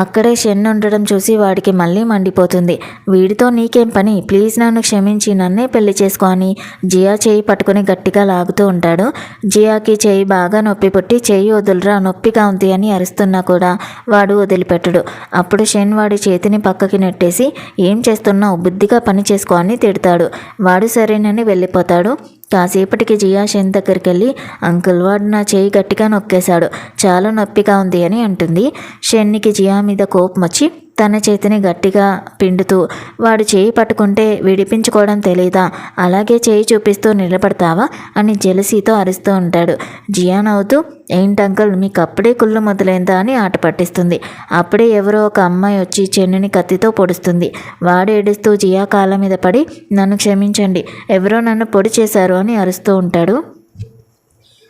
[SPEAKER 1] అక్కడే షెన్ ఉండడం చూసి వాడికి మళ్ళీ మండిపోతుంది. వీడితో నీకేం పని, ప్లీజ్ నన్ను క్షమించి నన్నే పెళ్లి చేసుకో అని జియా చేయి పట్టుకుని గట్టిగా లాగుతూ ఉంటాడు. జియాకి చేయి బాగా నొప్పి పుట్టి చేయి వదులురా నొప్పిగా ఉంది అని అరుస్తున్నా కూడా వాడు వదిలిపెట్టడు. అప్పుడు షెన్ వాడి చేతిని పక్కకి నెట్టేసి ఏం చేస్తున్నావు, బుద్ధిగా పని చేసుకో అని తిడతాడు. వాడు సరేనని వెళ్ళిపోతాడు. కాసేపటికి జియా షెన్ దగ్గరికి వెళ్ళి అంకుల్ వాడు నా చేయి గట్టిగా నొక్కేశాడు, చాలా నొప్పిగా ఉంది అని అంటుంది. షెన్నికి జియా మీద కోపం వచ్చి తన చేతిని గట్టిగా పిండుతూ వాడు చేయి పట్టుకుంటే విడిపించుకోవడం తెలీదా, అలాగే చేయి చూపిస్తూ నిలబడతావా అని జెలసీతో అరుస్తూ ఉంటాడు. జియా నవ్వుతూ ఏంటంకుల్ మీకు అప్పుడే కుళ్ళు మొదలైందా అని ఆట పట్టిస్తుంది. అప్పుడే ఎవరో ఒక అమ్మాయి వచ్చి చెన్నుని కత్తితో పొడుస్తుంది. వాడు ఏడుస్తూ జియా కాళ్ళ మీద పడి నన్ను క్షమించండి, ఎవరో నన్ను పొడి చేశారు అని అరుస్తూ ఉంటాడు.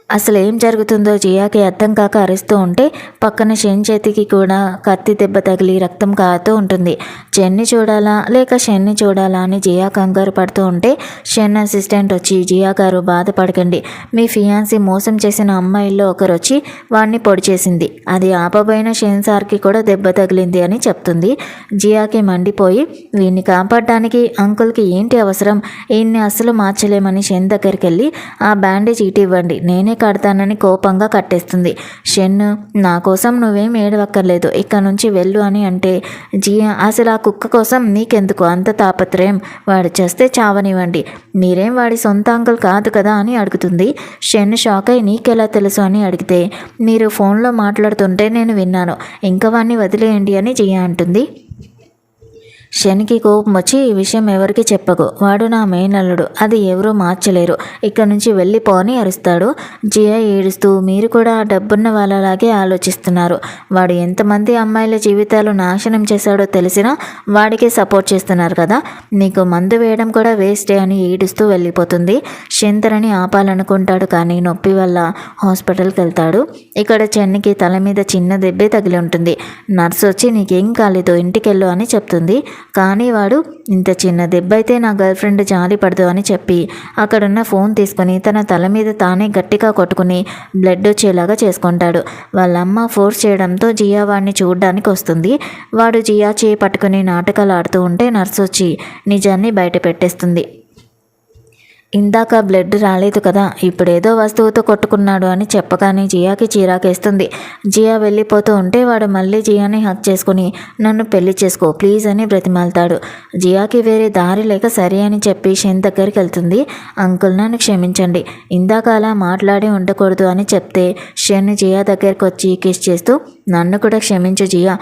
[SPEAKER 1] అసలు ఏం జరుగుతుందో జియాకి అర్థం కాక అరుస్తూ ఉంటే పక్కన షెన్ చేతికి కూడా కత్తి దెబ్బ తగిలి రక్తం కారుతూ ఉంటుంది. చెన్ని చూడాలా లేక షెన్ని చూడాలా అని జియా కంగారు పడుతూ ఉంటే షెన్ అసిస్టెంట్ వచ్చి జియా గారు బాధపడకండి, మీ ఫియాన్సీ మోసం చేసిన అమ్మాయిల్లో ఒకరు వచ్చి వాడిని పొడి చేసింది, అది ఆపబోయిన షెన్ సార్కి కూడా దెబ్బ తగిలింది అని చెప్తుంది. జియాకి మండిపోయి వీడిని కాపాడడానికి అంకుల్కి ఏంటి అవసరం, ఈయన్ని అస్సలు మార్చలేమని షెన్ దగ్గరికి వెళ్ళి ఆ బ్యాండేజ్ ఇటు ఇవ్వండి నేనే కడతానని కోపంగా కట్టేస్తుంది. షెన్ నా కోసం నువ్వేం ఏడవక్కర్లేదు, ఇక్కడ నుంచి వెళ్ళు అని అంటే జియా అసలు ఆ కుక్క కోసం నీకెందుకు అంత తాపత్రయం, వాడు చేస్తే చావనివ్వండి, మీరేం వాడి సొంత అంకుల్ కాదు కదా అని అడుగుతుంది. షెన్ షాక్ అయి నీకెలా తెలుసు అని అడిగితే మీరు ఫోన్లో మాట్లాడుతుంటే నేను విన్నాను, ఇంకా వాడిని వదిలేయండి అని జియా అంటుంది. షెన్కి కోపం వచ్చి ఈ విషయం ఎవరికి చెప్పకు, వాడు నా మేనల్లుడు, అది ఎవరూ మార్చలేరు, ఇక్కడ నుంచి వెళ్ళిపో అని అరుస్తాడు. జియా ఏడుస్తూ మీరు కూడా ఆ డబ్బున్న వాళ్ళలాగే ఆలోచిస్తున్నారు, వాడు ఎంతమంది అమ్మాయిల జీవితాలు నాశనం చేశాడో తెలిసినా వాడికి సపోర్ట్ చేస్తున్నారు కదా, నీకు మందు వేయడం కూడా వేస్టే అని ఏడుస్తూ వెళ్ళిపోతుంది. షెన్ తనని ఆపాలనుకుంటాడు కానీ నొప్పి వల్ల హాస్పిటల్కి వెళ్తాడు. ఇక్కడ చెన్నికి తల మీద చిన్న దెబ్బే తగిలి ఉంటుంది. నర్సు వచ్చి నీకేం కాలేదు ఇంటికెళ్ళు అని చెప్తుంది. కానీ వాడు ఇంత చిన్న దెబ్బ అయితే నా గర్ల్ ఫ్రెండ్ జాలి పడదు అని చెప్పి అక్కడున్న ఫోన్ తీసుకుని తన తల మీద తానే గట్టిగా కొట్టుకుని బ్లడ్ వచ్చేలాగా చేసుకుంటాడు. వాళ్ళ అమ్మ ఫోర్స్ చేయడంతో జియా వాడిని చూడడానికి వస్తుంది. వాడు జియా చేయి పట్టుకుని నాటకాలు ఆడుతూ ఉంటే నర్సు వచ్చి నిజాన్ని బయట పెట్టేస్తుంది. ఇందాక బ్లడ్ రాలేదు కదా, ఇప్పుడేదో వస్తువుతో కొట్టుకున్నాడు అని చెప్పగానే జియాకి చీరాకేస్తుంది. జియా వెళ్ళిపోతూ ఉంటే వాడు మళ్ళీ జియాని హక్ చేసుకుని నన్ను పెళ్లి చేసుకో ప్లీజ్ అని బ్రతిమాలుతాడు. జియాకి వేరే దారి లేక సరే అని చెప్పి షెన్ దగ్గరికి వెళ్తుంది. అంకుల్ నన్ను క్షమించండి, ఇందాక అలా మాట్లాడి ఉండకూడదు అని చెప్తే షెన్ జియా దగ్గరికి వచ్చి కిస్ చేస్తూ నన్ను కూడా క్షమించు జియా,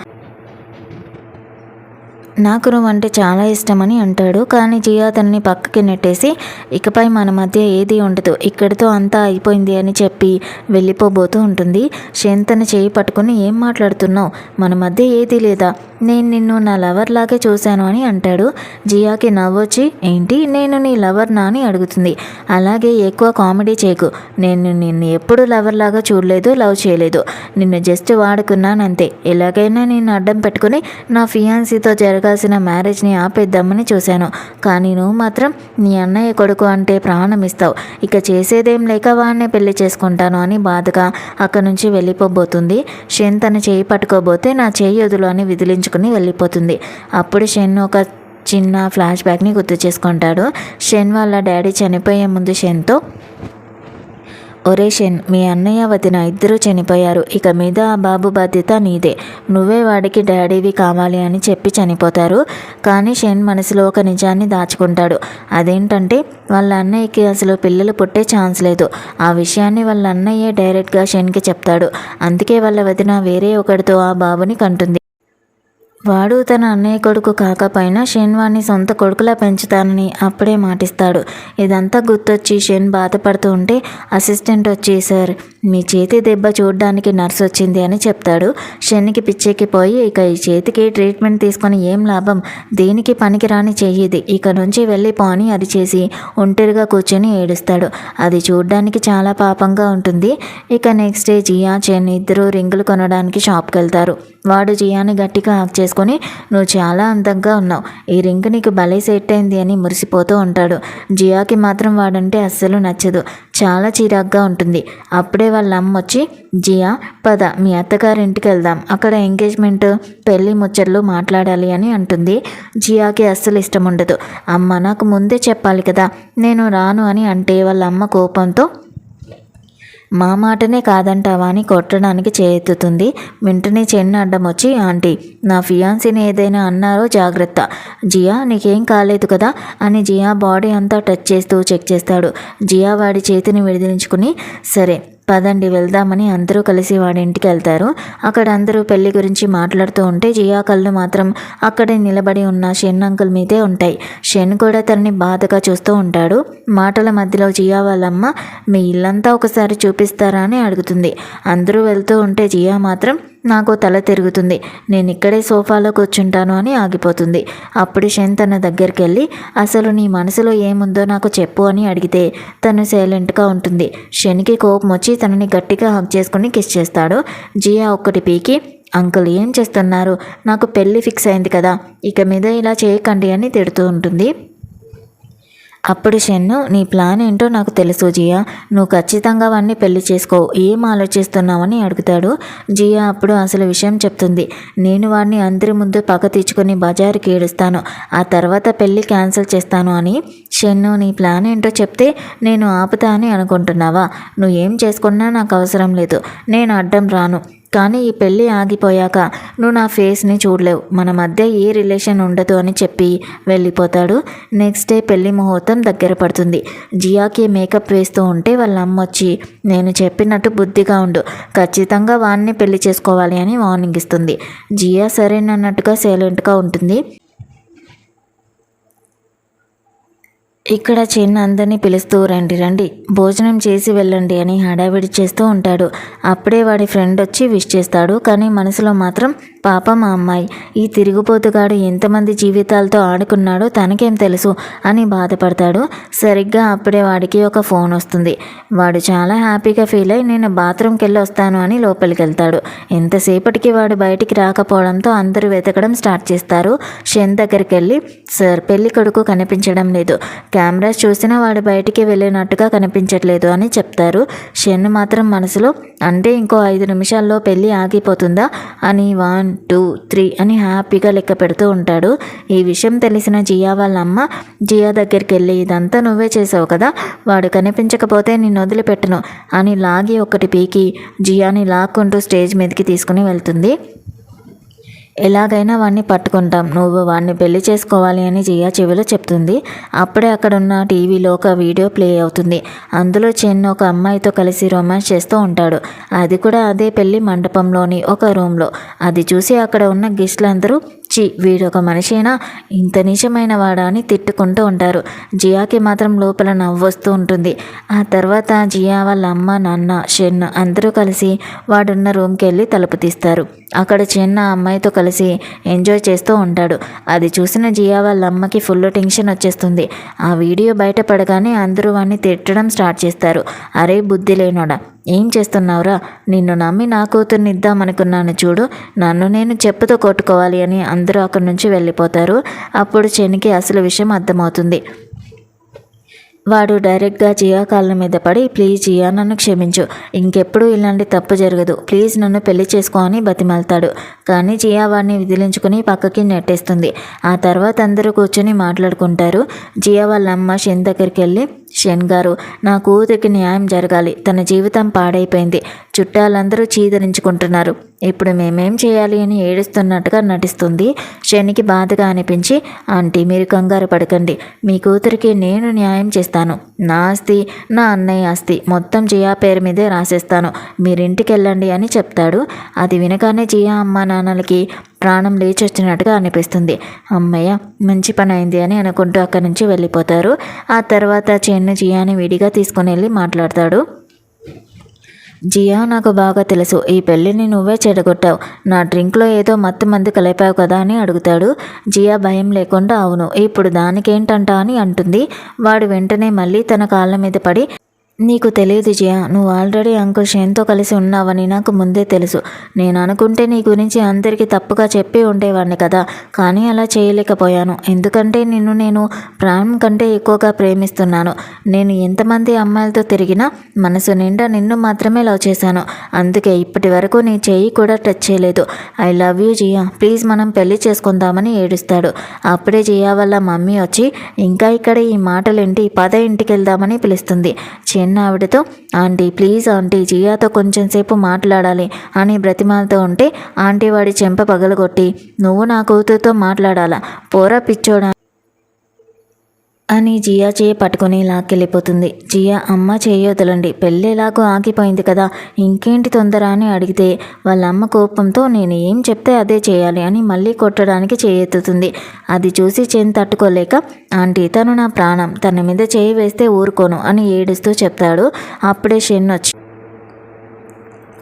[SPEAKER 1] నాకు నువ్వంటే చాలా ఇష్టమని అంటాడు. కానీ జియా తనని పక్కకి నెట్టేసి ఇకపై మన మధ్య ఏది ఉండదు, ఇక్కడితో అంతా అయిపోయింది అని చెప్పి వెళ్ళిపోబోతూ ఉంటుంది. షెన్ తన చేయి పట్టుకుని ఏం మాట్లాడుతున్నావు, మన మధ్య ఏదీ లేదా, నేను నిన్ను నా లవర్ లాగే చూశాను అని అంటాడు. జియాకి నవ్వొచ్చి ఏంటి నేను నీ లవర్ నా అని అడుగుతుంది. అలాగే ఎక్కువ కామెడీ చేయకు, నేను నిన్ను ఎప్పుడు లవర్ లాగా చూడలేదు, లవ్ చేయలేదు, నిన్ను జస్ట్ వాడుకున్నానంతే, ఎలాగైనా నేను అడ్డం పెట్టుకుని నా ఫియాన్సీతో జరగాల్సిన మ్యారేజ్ని ఆపేద్దామని చూశాను, కానీ నువ్వు మాత్రం నీ అన్నయ్య కొడుకు అంటే ప్రాణం ఇస్తావు, ఇక చేసేదేం లేక వాడినే పెళ్లి చేసుకుంటాను అని బాధగా అక్కడి నుంచి వెళ్ళిపోబోతుంది. షెన్ తన చేయి పట్టుకోబోతే నా చేయి వదులు అని విదిలించుకుని వెళ్ళిపోతుంది. అప్పుడు షెన్ ఒక చిన్న ఫ్లాష్ బ్యాక్ని గుర్తు చేసుకుంటాడు. షెన్ వాళ్ళ డాడీ చనిపోయే ముందు షెన్తో ఒరే షెన్, మీ అన్నయ్య వదిన ఇద్దరూ చనిపోయారు, ఇక మీద ఆ బాబు బాధ్యత నీదే, నువ్వే వాడికి డాడీవి కావాలి అని చెప్పి చనిపోతారు. కానీ షెన్ మనసులో ఒక నిజాన్ని దాచుకుంటాడు. అదేంటంటే వాళ్ళ అన్నయ్యకి అసలు పిల్లలు పుట్టే ఛాన్స్ లేదు. ఆ విషయాన్ని వాళ్ళ అన్నయ్యే డైరెక్ట్గా షెన్కి చెప్తాడు. అందుకే వాళ్ళ వదిన వేరే ఒకరితో ఆ బాబుని కంటుంది. వాడు తన అన్నయ్య కొడుకు కాకపోయినా షెన్ వాడిని సొంత కొడుకులా పెంచుతానని అప్పుడే మాటిస్తాడు. ఇదంతా గుర్తొచ్చి షెన్ బాధపడుతూ ఉంటే అసిస్టెంట్ వచ్చి సార్ మీ చేతి దెబ్బ చూడడానికి నర్స్ వచ్చింది అని చెప్తాడు. షెన్కి పిచ్చెక్కిపోయి ఇక ఈ చేతికి ట్రీట్మెంట్ తీసుకొని ఏం లాభం, దేనికి పనికిరాని చెయ్యిది, ఇక నుంచి వెళ్ళిపో అని అరిచేసి ఒంటరిగా కూర్చొని ఏడుస్తాడు. అది చూడడానికి చాలా పాపంగా ఉంటుంది. ఇక నెక్స్ట్ డే జియా చెన్ ఇద్దరు రింగులు కొనడానికి షాప్కి వెళ్తారు. వాడు జియాని గట్టిగా హక్ చేసుకొని నువ్వు చాలా అందంగా ఉన్నావు, ఈ రింగ్ నీకు భలే సెట్ అయింది అని మురిసిపోతూ ఉంటాడు. జియాకి మాత్రం వాడంటే అస్సలు నచ్చదు, చాలా చిరాగ్గా ఉంటుంది. అప్పుడే వాళ్ళ అమ్మ వచ్చి, జియా పద మీ అత్తగారింటికి వెళ్దాం, అక్కడ ఎంగేజ్మెంట్ పెళ్ళి ముచ్చట్లు మాట్లాడాలి అని అంటుంది. జియాకి అస్సలు ఇష్టం ఉండదు. అమ్మ నాకు ముందే చెప్పాలి కదా, నేను రాను అని అంటే వాళ్ళ అమ్మ కోపంతో మా మాటనే కాదంటావా అని కొట్టడానికి చేతుతుంది. వెంటనే చెన్ను అడ్డం వచ్చి, ఆంటీ నా ఫియాన్సీని ఏదైనా అన్నారో జాగ్రత్త, జియా నీకేం కాలేదు కదా అని జియా బాడీ అంతా టచ్ చేస్తూ చెక్ చేస్తాడు. జియా వాడి చేతిని విడిదించుకుని సరే పదండి వెళ్దామని అందరూ కలిసి వాడి ఇంటికి వెళ్తారు. అక్కడ అందరూ పెళ్లి గురించి మాట్లాడుతూ ఉంటే జియా కళ్ళు మాత్రం అక్కడే నిలబడి ఉన్న షెన్ అంకుల్ మీదే ఉంటాయి. షెన్ కూడా తనని బాధగా చూస్తూ ఉంటాడు. మాటల మధ్యలో జియా వాళ్ళమ్మ మీ ఇల్లంతా ఒకసారి చూపిస్తారా అని అడుగుతుంది. అందరూ వెళ్తూ ఉంటే జియా మాత్రం నాకు తల తిరుగుతుంది, నేను ఇక్కడే సోఫాలో కూర్చుంటాను అని ఆగిపోతుంది. అప్పుడు షెన్ తన దగ్గరికి వెళ్ళి అసలు నీ మనసులో ఏముందో నాకు చెప్పు అని అడిగితే తను సైలెంట్గా ఉంటుంది. షెన్కి కోపం వచ్చి తనని గట్టిగా హగ్ చేసుకుని కిస్ చేస్తాడు. జియా ఒక్కటి పీకి అంకుల్ ఏం చేస్తున్నారు, నాకు పెళ్ళి ఫిక్స్ అయింది కదా, ఇక మీద ఇలా చేయకండి అని తిడుతూ ఉంటుంది. అప్పుడు షెన్ను నీ ప్లాన్ ఏంటో నాకు తెలుసు జియా, నువ్వు ఖచ్చితంగా వాడిని పెళ్లి చేసుకో, ఏం ఆలోచిస్తున్నావని అడుగుతాడు. జియా అప్పుడు అసలు విషయం చెప్తుంది. నేను వాడిని అందరి ముందు పక్క తెచ్చుకొని బజారుకి ఏడుస్తాను, ఆ తర్వాత పెళ్ళి క్యాన్సిల్ చేస్తాను అని. షెన్ను నీ ప్లాన్ ఏంటో చెప్తే నేను ఆపుతా అని అనుకుంటున్నావా, నువ్వు ఏం చేసుకున్నా నాకు అవసరం లేదు, నేను అడ్డం రాను, కానీ ఈ పెళ్ళి ఆగిపోయాక నువ్వు నా ఫేస్ని చూడలేవు, మన మధ్య ఏ రిలేషన్ ఉండదు అని చెప్పి వెళ్ళిపోతాడు. నెక్స్ట్ డే పెళ్లి ముహూర్తం దగ్గర పడుతుంది. జియాకి మేకప్ వేస్తూ ఉంటే వాళ్ళ అమ్మ వచ్చి నేను చెప్పినట్టు బుద్ధిగా ఉండు, ఖచ్చితంగా వాడిని పెళ్లి చేసుకోవాలి అని వార్నింగ్ ఇస్తుంది. జియా సరేనన్నట్టుగా సైలెంట్గా ఉంటుంది. ఇక్కడ చిన్న అందరినీ పిలుస్తూ రండి రండి భోజనం చేసి వెళ్ళండి అని హడావిడి చేస్తూ ఉంటాడు. అప్పుడే వాడి ఫ్రెండ్ వచ్చి విష్ చేస్తాడు. కానీ మనసులో మాత్రం పాపం ఆ అమ్మాయి, ఈ తిరుగుబోతుగాడు ఎంతమంది జీవితాలతో ఆడుకున్నాడో తనకేం తెలుసు అని బాధపడతాడు. సరిగ్గా అప్పుడే వాడికి ఒక ఫోన్ వస్తుంది. వాడు చాలా హ్యాపీగా ఫీల్ అయి నేను బాత్రూమ్కి వెళ్ళి వస్తాను అని లోపలికి వెళ్తాడు. ఎంతసేపటికి వాడు బయటికి రాకపోవడంతో అందరూ వెతకడం స్టార్ట్ చేస్తారు. షెన్ దగ్గరికి వెళ్ళి సార్ పెళ్లి కొడుకు కనిపించడం లేదు, కెమెరాస్ చూసినా వాడు బయటికి వెళ్ళినట్టుగా కనిపించట్లేదు అని చెప్తారు. షెన్ మాత్రం మనసులో అంటే ఇంకో 5 నిమిషాల్లో పెళ్ళి ఆగిపోతుందా అని 1 2 3 అని హ్యాపీగా లెక్క పెడుతూ ఉంటాడు. ఈ విషయం తెలిసిన జియా వాళ్ళ అమ్మ జియా దగ్గరికి వెళ్ళి ఇదంతా నువ్వే చేసావు కదా, వాడు కనిపించకపోతే నేను వదిలిపెట్టను అని లాగి ఒకటి పీకి జియాని లాక్కుంటూ స్టేజ్ మీదకి తీసుకుని వెళ్తుంది. ఎలాగైనా వాడిని పట్టుకుంటాం, నువ్వు వాడిని పెళ్లి చేసుకోవాలి అని జియా చెవిలో చెప్తుంది. అప్పుడే అక్కడ ఉన్న టీవీలో ఒక వీడియో ప్లే అవుతుంది. అందులో చెన్ను ఒక అమ్మాయితో కలిసి రొమాన్స్ చేస్తూ ఉంటాడు. అది కూడా అదే పెళ్లి మండపంలోని ఒక రూమ్లో. అది చూసి అక్కడ ఉన్న గెస్టులందరూ వీడొక మనిషేనా, ఇంత నీచమైన వాడా అని తిట్టుకుంటూ ఉంటారు. జియాకి మాత్రం లోపల నవ్వొస్తూ ఉంటుంది. ఆ తర్వాత జియా వాళ్ళ అమ్మ నాన్న షెన్ అందరూ కలిసి వాడున్న రూమ్కి వెళ్ళి తలుపు తీస్తారు. అక్కడ చిన్న అమ్మాయితో కలిసి ఎంజాయ్ చేస్తూ ఉంటాడు. అది చూసిన జియా వాళ్ళ అమ్మకి ఫుల్ టెన్షన్ వచ్చేస్తుంది. ఆ వీడియో బయటపడగానే అందరూ వాడిని తిట్టడం స్టార్ట్ చేస్తారు. అరే బుద్ధి లేనోడా, ఏం చేస్తున్నావురా, నిన్ను నమ్మి నా కూతుర్ని ఇద్దామనుకున్నాను చూడు, నన్ను నేను చెప్పుతో కొట్టుకోవాలి అని అందరూ అక్కడి నుంచి వెళ్ళిపోతారు. అప్పుడు చెన్నికి అసలు విషయం అర్థమవుతుంది. వాడు డైరెక్ట్గా జియా కాళ్ళ మీద పడి ప్లీజ్ జియా నన్ను క్షమించు, ఇంకెప్పుడు ఇలాంటి తప్పు జరగదు, ప్లీజ్ నన్ను పెళ్లి చేసుకో అని బతిమాలుతాడు. కానీ జియా వాడిని విదిలించుకుని పక్కకి నెట్టేస్తుంది. ఆ తర్వాత అందరూ కూర్చొని మాట్లాడుకుంటారు. జియా వాళ్ళ అమ్మ షెన్ దగ్గరికి వెళ్ళి షెన్ గారు నా కూతురికి న్యాయం జరగాలి, తన జీవితం పాడైపోయింది, చుట్టాలందరూ చీదరించుకుంటున్నారు, ఇప్పుడు మేమేం చేయాలి అని ఏడుస్తున్నట్టుగా నటిస్తుంది. షెన్కి బాధగా అనిపించి ఆంటీ మీరు కంగారు పడకండి, మీ కూతురికి నేను న్యాయం చేస్తాను, నా ఆస్తి నా అన్నయ్య ఆస్తి మొత్తం జియా పేరు మీదే రాసేస్తాను, మీరింటికి వెళ్ళండి అని చెప్తాడు. అది వినగానే జియా అమ్మ నాన్నలకి ప్రాణం లేచొచ్చినట్టుగా అనిపిస్తుంది. అమ్మయ్య మంచి పని అయింది అని అనుకుంటూ అక్కడి నుంచి వెళ్ళిపోతారు. ఆ తర్వాత చెన్ను జియాని విడిగా తీసుకుని వెళ్ళి మాట్లాడతాడు. జియా నాకు బాగా తెలుసు, ఈ పెళ్ళిని నువ్వే చెడగొట్టావు, నా డ్రింక్లో ఏదో మత్తు మందు కలిపావు కదా అని అడుగుతాడు. జియా భయం లేకుండా అవును ఇప్పుడు దానికేంటంట అని అంటుంది. వాడు వెంటనే మళ్ళీ తన కాళ్ళ మీద పడి నీకు తెలియదు జియా, నువ్వు ఆల్రెడీ అంకుల్ షేన్తో కలిసి ఉన్నావని నాకు ముందే తెలుసు. నేను అనుకుంటే నీ గురించి అందరికీ తప్పుగా చెప్పి ఉండేవాడిని కదా, కానీ అలా చేయలేకపోయాను. ఎందుకంటే నేను ప్రాణం కంటే ఎక్కువగా ప్రేమిస్తున్నాను. నేను ఎంతమంది అమ్మాయిలతో తిరిగినా మనసు నిండా నిన్ను మాత్రమే లవ్ చేశాను. అందుకే ఇప్పటి వరకు నీ చెయ్యి కూడా టచ్ చేయలేదు. I love you Jiya, please మనం పెళ్లి చేసుకుందామని ఏడుస్తాడు. అప్పుడే జియా వాళ్ళ మమ్మీ వచ్చి ఇంకా ఇక్కడ ఈ మాటలేంటి, పద ఇంటికి వెళ్దామని పిలుస్తుంది. చిన్న ఆవిడతో, ఆంటీ ప్లీజ్ ఆంటీ, జియాతో కొంచెం సేపు మాట్లాడాలి అని బ్రతిమాలతో ఉంటే ఆంటీ వాడి చెంప పగలగొట్టి, నువ్వు నా కూతురుతో మాట్లాడాలా, పోరా పిచ్చోడా అని జియా చేయి పట్టుకుని లాక్కెళ్ళిపోతుంది. జియా, అమ్మ చేయొదలండి, పెళ్ళేలాగో ఆగిపోయింది కదా, ఇంకేంటి తొందర అని అడిగితే వాళ్ళ అమ్మ కోపంతో నేను ఏం చెప్తే అదే చేయాలి అని మళ్ళీ కొట్టడానికి చేయెత్తుతుంది. అది చూసి చెన్ తట్టుకోలేక, ఆంటీ తను నా ప్రాణం, తన మీద చేయి వేస్తే ఊరుకోను అని ఏడుస్తూ చెప్తాడు. అప్పుడే షెన్ వచ్చి,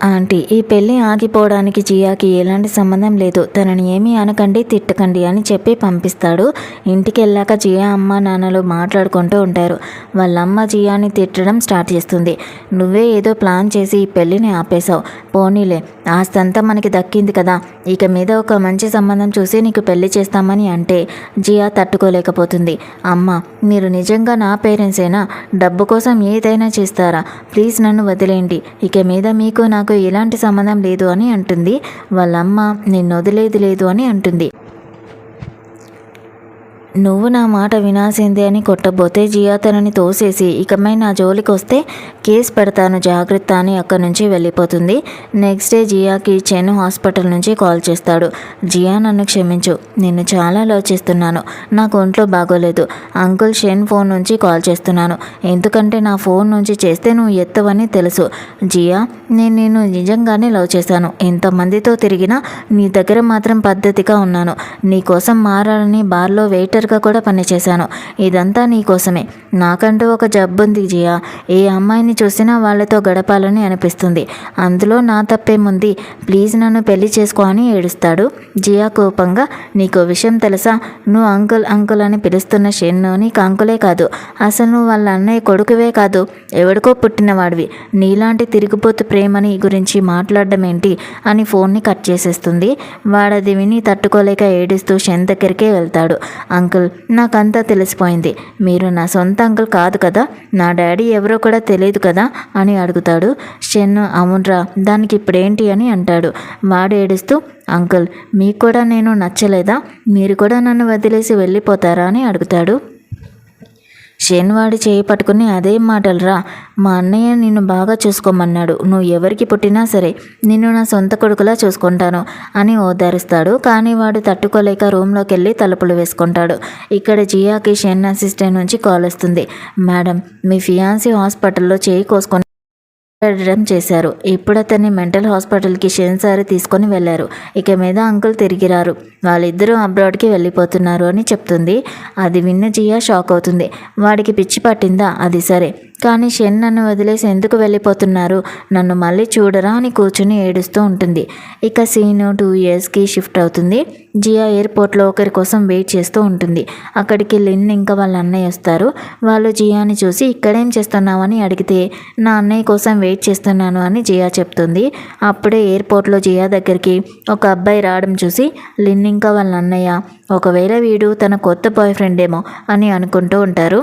[SPEAKER 1] ఆంటీ ఈ పెళ్ళి ఆగిపోవడానికి జియాకి ఎలాంటి సంబంధం లేదు, తనని ఏమీ అనకండి తిట్టకండి అని చెప్పి పంపిస్తాడు. ఇంటికి వెళ్ళాక జియా అమ్మ నాన్నలు మాట్లాడుకుంటూ ఉంటారు. వాళ్ళమ్మ జియాని తిట్టడం స్టార్ట్ చేస్తుంది. నువ్వే ఏదో ప్లాన్ చేసి ఈ పెళ్ళిని ఆపేశావు, పోనీలే ఆస్తంతా మనకి దక్కింది కదా, ఇక మీద ఒక మంచి సంబంధం చూసి నీకు పెళ్లి చేస్తామని అంటే జియా తట్టుకోలేకపోతుంది. అమ్మ మీరు నిజంగా నా పేరెంట్సేనా, డబ్బు కోసం ఏదైనా చేస్తారా, ప్లీజ్ నన్ను వదిలేయండి, ఇక మీద మీకు నాకు ఎలాంటి సంబంధం లేదు అని అంటుంది. వాళ్ళమ్మ నిన్ను వదిలేది లేదు అని అంటుంది. నువ్వు నా మాట వినాల్సిందే అని కొట్టబోతే జియా తనని తోసేసి, ఇకమై నా జోలికి వస్తే కేసు పెడతాను జాగ్రత్త అని అక్కడి నుంచి వెళ్ళిపోతుంది. నెక్స్ట్ డే జియాకి చెన్ హాస్పిటల్ నుంచి కాల్ చేస్తాడు. జియా నన్ను క్షమించు, నిన్ను చాలా లవ్ చేస్తున్నాను, నాకు ఒంట్లో బాగోలేదు, అంకుల్ షెన్ ఫోన్ నుంచి కాల్ చేస్తున్నాను, ఎందుకంటే నా ఫోన్ నుంచి చేస్తే నువ్వు ఎత్తవని తెలుసు. జియా నేను నిన్ను నిజంగానే లవ్ చేశాను, ఎంతమందితో తిరిగినా నీ దగ్గర మాత్రం పద్ధతిగా ఉన్నాను, నీ కోసం మారాలని బార్లో వెయిటర్ కూడా పనిచేశాను, ఇదంతా నీకోసమే. నాకంటూ ఒక జబ్బు ఉంది జియా, ఏ అమ్మాయిని చూసినా వాళ్ళతో గడపాలని అనిపిస్తుంది, అందులో నా తప్పేముంది, ప్లీజ్ నన్ను పెళ్లి చేసుకో అని ఏడుస్తాడు. జియా కోపంగా, నీకు విషయం తెలుసా, నువ్వు అంకుల్ అంకుల్ అని పిలుస్తున్న షెన్ను నీకు అంకులే కాదు, అసలు నువ్వు వాళ్ళ అన్నయ్య కొడుకువే కాదు, ఎవడికో పుట్టినవాడివి, నీలాంటి తిరిగిపోతు ప్రేమని గురించి మాట్లాడడం ఏంటి అని ఫోన్ని కట్ చేసేస్తుంది. వాడది విని తట్టుకోలేక ఏడుస్తూ షెన్ దగ్గరికే వెళ్తాడు. అంకుల్ నాకంతా తెలిసిపోయింది, మీరు నా సొంత అంకుల్ కాదు కదా, నా డాడీ ఎవరో కూడా తెలియదు కదా అని అడుగుతాడు. షెన్ అవునరా, దానికి ఇప్పుడేంటి అని అంటాడు. వాడు ఏడుస్తూ, అంకుల్ మీకు కూడా నేను నచ్చలేదా, మీరు కూడా నన్ను వదిలేసి వెళ్ళిపోతారా అని అడుగుతాడు. షెన్ వాడి చేయి పట్టుకుని, అదేం మాటలరా, మా అన్నయ్య నిన్ను బాగా చూసుకోమన్నాడు, నువ్వు ఎవరికి పుట్టినా సరే నిన్ను నా సొంత కొడుకులా చూసుకుంటాను అని ఓదారుస్తాడు. కానీ వాడు తట్టుకోలేక రూమ్లోకి వెళ్ళి తలుపులు వేసుకుంటాడు. ఇక్కడ జియాకి షెన్ అసిస్టెంట్ నుంచి కాల్ వస్తుంది. మేడం మీ ఫియాన్సీ హాస్పిటల్లో చేయి కోసుకొని చేశారు, ఇప్పుడు అతన్ని మెంటల్ హాస్పిటల్కి షెన్ సార్ తీసుకొని వెళ్ళారు, ఇక మీద అంకుల్ తిరిగిరారు, వాళ్ళిద్దరూ అబ్రాడ్కి వెళ్ళిపోతున్నారు అని చెప్తుంది. అది విన్న జియా షాక్ అవుతుంది. వాడికి పిచ్చి పట్టిందా, అది సరే, కానీ షెన్ నన్ను వదిలేసి ఎందుకు వెళ్ళిపోతున్నారు, నన్ను మళ్ళీ చూడరా అని కూర్చుని ఏడుస్తూ ఉంటుంది. ఇక సీను 2 yearsకి షిఫ్ట్ అవుతుంది. జియా ఎయిర్పోర్ట్లో ఒకరి కోసం వెయిట్ చేస్తూ ఉంటుంది. అక్కడికి లిన్ ఇంకా వాళ్ళ అన్నయ్య వస్తారు. వాళ్ళు జియాని చూసి ఇక్కడేం చేస్తున్నావని అడిగితే నా అన్నయ్య కోసం వెయిట్ చేస్తున్నాను అని జియా చెప్తుంది. అప్పుడే ఎయిర్పోర్ట్లో జియా దగ్గరికి ఒక అబ్బాయి రావడం చూసి లిన్ ఇంకా వాళ్ళ అన్నయ్య ఒకవేళ వీడు తన కొత్త బాయ్ ఫ్రెండ్ ఏమో అని అనుకుంటూ ఉంటారు.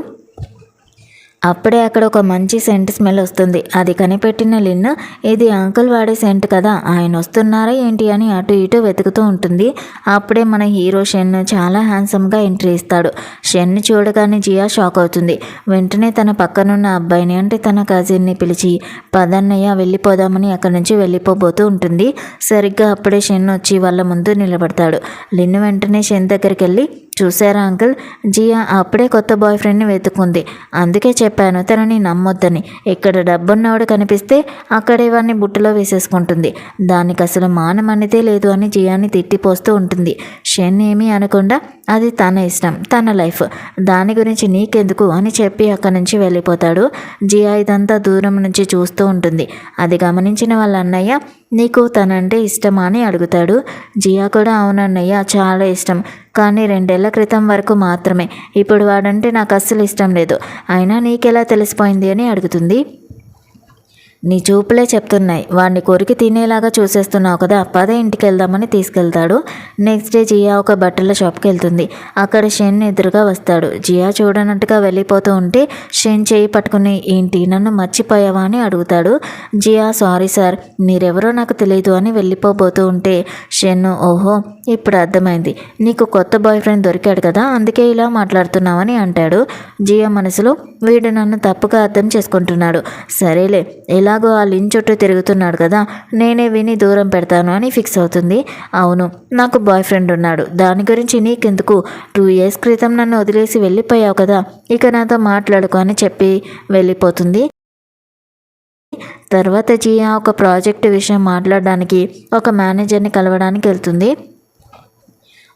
[SPEAKER 1] అప్పుడే అక్కడ ఒక మంచి సెంట్ స్మెల్ వస్తుంది. అది కనిపెట్టిన లిన్, ఇది అంకుల్ వాడే సెంట్ కదా, ఆయన వస్తున్నారా ఏంటి అని అటు ఇటు వెతుకుతూ ఉంటుంది. అప్పుడే మన హీరో షెన్ చాలా హ్యాండ్సమ్గా ఎంట్రీ ఇస్తాడు. షెన్ చూడగానే జియా షాక్ అవుతుంది. వెంటనే తన పక్కనున్న అబ్బాయిని అంటే తన కజిన్ని పిలిచి పదన్నయ్య వెళ్ళిపోదామని అక్కడి నుంచి వెళ్ళిపోబోతూ ఉంటుంది. సరిగ్గా అప్పుడే షెన్ వచ్చి వాళ్ళ ముందు నిలబడతాడు. లిన్ వెంటనే షెన్ దగ్గరికి వెళ్ళి, చూసారా అంకుల్, జియా అప్పుడే కొత్త బాయ్ ఫ్రెండ్ని వెతుక్కుంది, అందుకే చెప్పాను తనని నమ్మొద్దని, ఇక్కడ డబ్బున్నవాడు కనిపిస్తే అక్కడే వాడిని బుట్టలో వేసేసుకుంటుంది, దానికి అసలు మానం అనేదే లేదు అని జియాని తిట్టిపోస్తూ ఉంటుంది. షెన్ ఏమీ అనకుండా, అది తన ఇష్టం, తన లైఫ్, దాని గురించి నీకెందుకు అని చెప్పి అక్కడి నుంచి వెళ్ళిపోతాడు. జియా ఇదంతా దూరం నుంచి చూస్తూ ఉంటుంది. అది గమనించిన వాళ్ళ అన్నయ్య, నీకు తనంటే ఇష్టమా అని అడుగుతాడు. జియా కూడా అవునన్నయ్య చాలా ఇష్టం, కానీ 2 ఏళ్ల క్రితం వరకు మాత్రమే. ఇప్పుడు వాడంటే నాకు అస్సలు ఇష్టం లేదు. అయినా నీకెలా తెలిసిపోయింది అని అడుగుతుంది. నీ చూపులే చెప్తున్నాయి, వాడిని కొరికి తినేలాగా చూసేస్తున్నావు కదా, పదే ఇంటికి వెళ్దామని తీసుకెళ్తాడు. నెక్స్ట్ డే జియా ఒక బట్టల షాప్కి వెళ్తుంది. అక్కడ షెన్ ఎదురుగా వస్తాడు. జియా చూడనట్టుగా వెళ్ళిపోతూ ఉంటే షెన్ చేయి పట్టుకుని ఏంటి నన్ను మర్చిపోయావా అని అడుగుతాడు. జియా సారీ సార్, మీరెవరో నాకు తెలియదు అని వెళ్ళిపోబోతూ ఉంటే షెన్ ఓహో ఇప్పుడు అర్థమైంది, నీకు కొత్త బాయ్ ఫ్రెండ్ దొరికాడు కదా, అందుకే ఇలా మాట్లాడుతున్నావని అంటాడు. జియా మనసులో వీడు నన్ను తప్పుగా అర్థం చేసుకుంటున్నాడు, సరేలే ఎలాగో ఆ లిన్ చుట్టూ తిరుగుతున్నాడు కదా, నేనే విని దూరం పెడతాను అని ఫిక్స్ అవుతుంది. అవును నాకు బాయ్ ఫ్రెండ్ ఉన్నాడు, దాని గురించి నీకెందుకు, 2 years క్రితం నన్ను వదిలేసి వెళ్ళిపోయావు కదా, ఇక నాతో మాట్లాడుకో అని చెప్పి వెళ్ళిపోతుంది. తర్వాత జియా ఒక ప్రాజెక్ట్ విషయం మాట్లాడడానికి ఒక మేనేజర్ని కలవడానికి వెళ్తుంది.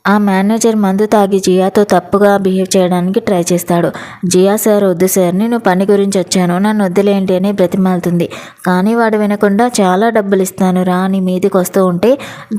[SPEAKER 1] ఆ మేనేజర్ మందు తాగి జియాతో తప్పుగా బిహేవ్ చేయడానికి ట్రై చేస్తాడు. జియా సార్ వద్దు సార్, నేను పని గురించి వచ్చాను, నన్ను వద్దులేంటి అని బ్రతిమాలుతుంది. కానీ వాడు వినకుండా చాలా డబ్బులు ఇస్తాను రా అని మీదికి వస్తూ ఉంటే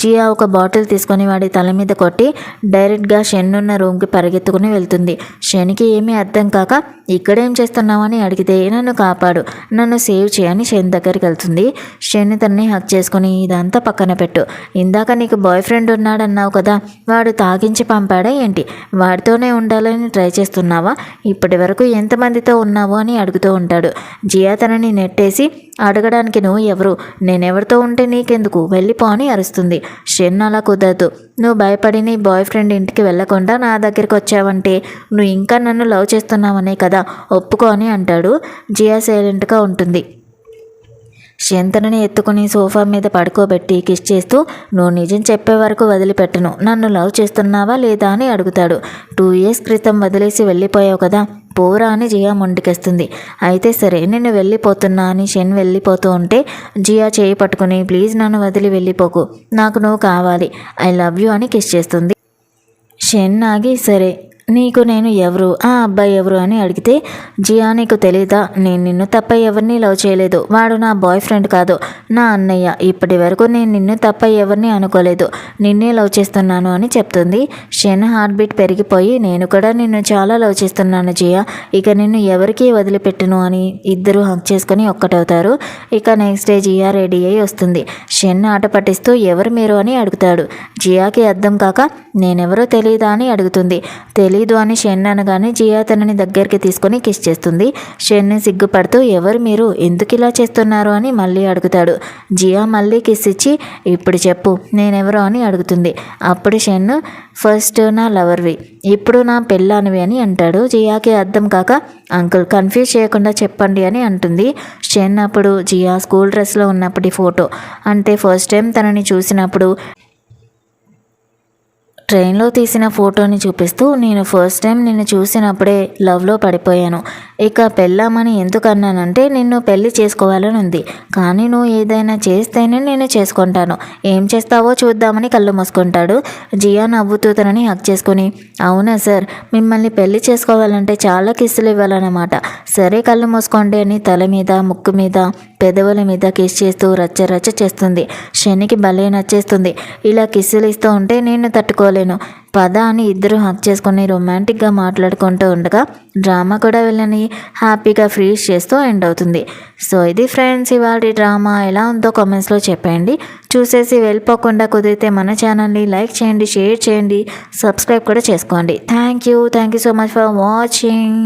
[SPEAKER 1] జియా ఒక బాటిల్ తీసుకొని వాడి తల మీద కొట్టి డైరెక్ట్గా షెన్ ఉన్న రూమ్కి పరిగెత్తుకుని వెళ్తుంది. షెన్కి ఏమీ అర్థం కాక ఇక్కడేం చేస్తున్నావని అడిగితే నన్ను కాపాడు, నన్ను సేవ్ చేయని షెన్ దగ్గరికి వెళ్తుంది. షెన్ తనని హక్ చేసుకుని ఇదంతా పక్కన పెట్టు, ఇందాక నీకు బాయ్ ఫ్రెండ్ ఉన్నాడన్నావు కదా, వాడు తాగించి పంపాడా ఏంటి, వాడితోనే ఉండాలని ట్రై చేస్తున్నావా, ఇప్పటి వరకు ఎంతమందితో ఉన్నావు అని అడుగుతూ ఉంటాడు. జియా తనని నెట్టేసి అడగడానికి నువ్వు ఎవరు, నేనెవరితో ఉంటే నీకెందుకు, వెళ్ళిపో అని అరుస్తుంది. షెన్ అలా కుదరదు, నువ్వు భయపడి నీ బాయ్ ఫ్రెండ్ ఇంటికి వెళ్లకుండా నా దగ్గరికి వచ్చావంటే నువ్వు ఇంకా నన్ను లవ్ చేస్తున్నావనే కదా, ఒప్పుకో అని అంటాడు. జియా సైలెంట్గా ఉంటుంది. షెన్ తనని ఎత్తుకుని సోఫా మీద పడుకోబెట్టి కిస్ చేస్తూ నువ్వు నిజం చెప్పే వరకు వదిలిపెట్టను, నన్ను లవ్ చేస్తున్నావా లేదా అని అడుగుతాడు. 2 years క్రితం వదిలేసి వెళ్ళిపోయావు కదా, పోరా అని జియా మొండికేస్తుంది. అయితే సరే నేను వెళ్ళిపోతున్నా అని షెన్ వెళ్ళిపోతూ ఉంటే జియా చేయి పట్టుకుని ప్లీజ్ నన్ను వదిలి వెళ్ళిపోకు, నాకు నువ్వు కావాలి, ఐ లవ్ యూ అని కిస్ చేస్తుంది. షెన్ ఆగి సరే నీకు నేను ఎవరు, ఆ అబ్బాయి ఎవరు అని అడిగితే జియా నీకు తెలీదా, నేను నిన్ను తప్ప ఎవరిని లవ్ చేయలేదు, వాడు నా బాయ్ ఫ్రెండ్ కాదు, నా అన్నయ్య, ఇప్పటి వరకు నేను నిన్ను తప్ప ఎవరిని అనుకోలేదు, నిన్నే లవ్ చేస్తున్నాను అని చెప్తుంది. షెన్ హార్ట్ బీట్ పెరిగిపోయి నేను కూడా నిన్ను చాలా లవ్ చేస్తున్నాను జియా, ఇక నిన్ను ఎవరికీ వదిలిపెట్టను అని ఇద్దరు హక్ చేసుకుని ఒక్కటవుతారు. ఇక నెక్స్ట్ డే జియా రెడీ అయ్యి వస్తుంది. షెన్ ఆట పట్టిస్తూ ఎవరు మీరు అని అడుగుతాడు. జియాకి అర్థం కాక నేనెవరో తెలీదా అని అడుగుతుంది. తెలీదు అని షెన్ అనగానే జియా తనని దగ్గరికి తీసుకొని కిస్ చేస్తుంది. షెన్ సిగ్గుపడుతూ ఎవరు మీరు, ఎందుకు ఇలా చేస్తున్నారు అని మళ్ళీ అడుగుతాడు. జియా మళ్ళీ కిస్ ఇచ్చి ఇప్పుడు చెప్పు నేనెవరో అని అడుగుతుంది. అప్పుడు షెన్ ఫస్ట్ నా లవర్వి, ఇప్పుడు నా పెళ్ళానివి అని అంటాడు. జియాకి అర్థం కాక అంకుల్ కన్ఫ్యూజ్ చేయకుండా చెప్పండి అని అంటుంది. షెన్ అప్పుడు జియా స్కూల్ డ్రెస్లో ఉన్నప్పటి ఫోటో, అంటే ఫస్ట్ టైం తనని చూసినప్పుడు ట్రైన్లో తీసిన ఫోటోని చూపిస్తూ నేను ఫస్ట్ టైం నిన్ను చూసినప్పుడే లవ్లో పడిపోయాను, ఇక పెళ్ళామని ఎందుకు అన్నానంటే నిన్ను పెళ్లి చేసుకోవాలని ఉంది, కానీ నువ్వు ఏదైనా చేస్తేనే నేను చేసుకుంటాను, ఏం చేస్తావో చూద్దామని కళ్ళు మూసుకుంటాడు. జియా నవ్వుతూ తనని హక్ చేసుకుని అవునా సార్, మిమ్మల్ని పెళ్లి చేసుకోవాలంటే చాలా కిస్సులు ఇవ్వాలన్నమాట, సరే కళ్ళు మూసుకోండి అని తల మీద ముక్కు మీద పెదవుల మీద కిస్ చేస్తూ రచ్చ రచ్చ చేస్తుంది. శనికి భలే నచ్చేస్తుంది. ఇలా కిస్సులు ఇస్తూ ఉంటే నేను తట్టుకోలేను, పద అని ఇద్దరు హక్ చేసుకుని రొమాంటిక్గా మాట్లాడుకుంటూ ఉండగా డ్రామా కూడా వెళ్ళని హ్యాపీగా ఫ్రీజ్ చేస్తూ ఎండ్ అవుతుంది. సో ఇది ఫ్రెండ్స్ ఇవాళ డ్రామా ఎలా ఉందో కామెంట్స్లో చెప్పండి. చూసేసి వెళ్ళిపోకుండా కుదిరితే మన ఛానల్ని లైక్ చేయండి, షేర్ చేయండి, సబ్స్క్రైబ్ కూడా చేసుకోండి. Thank you so much for watching.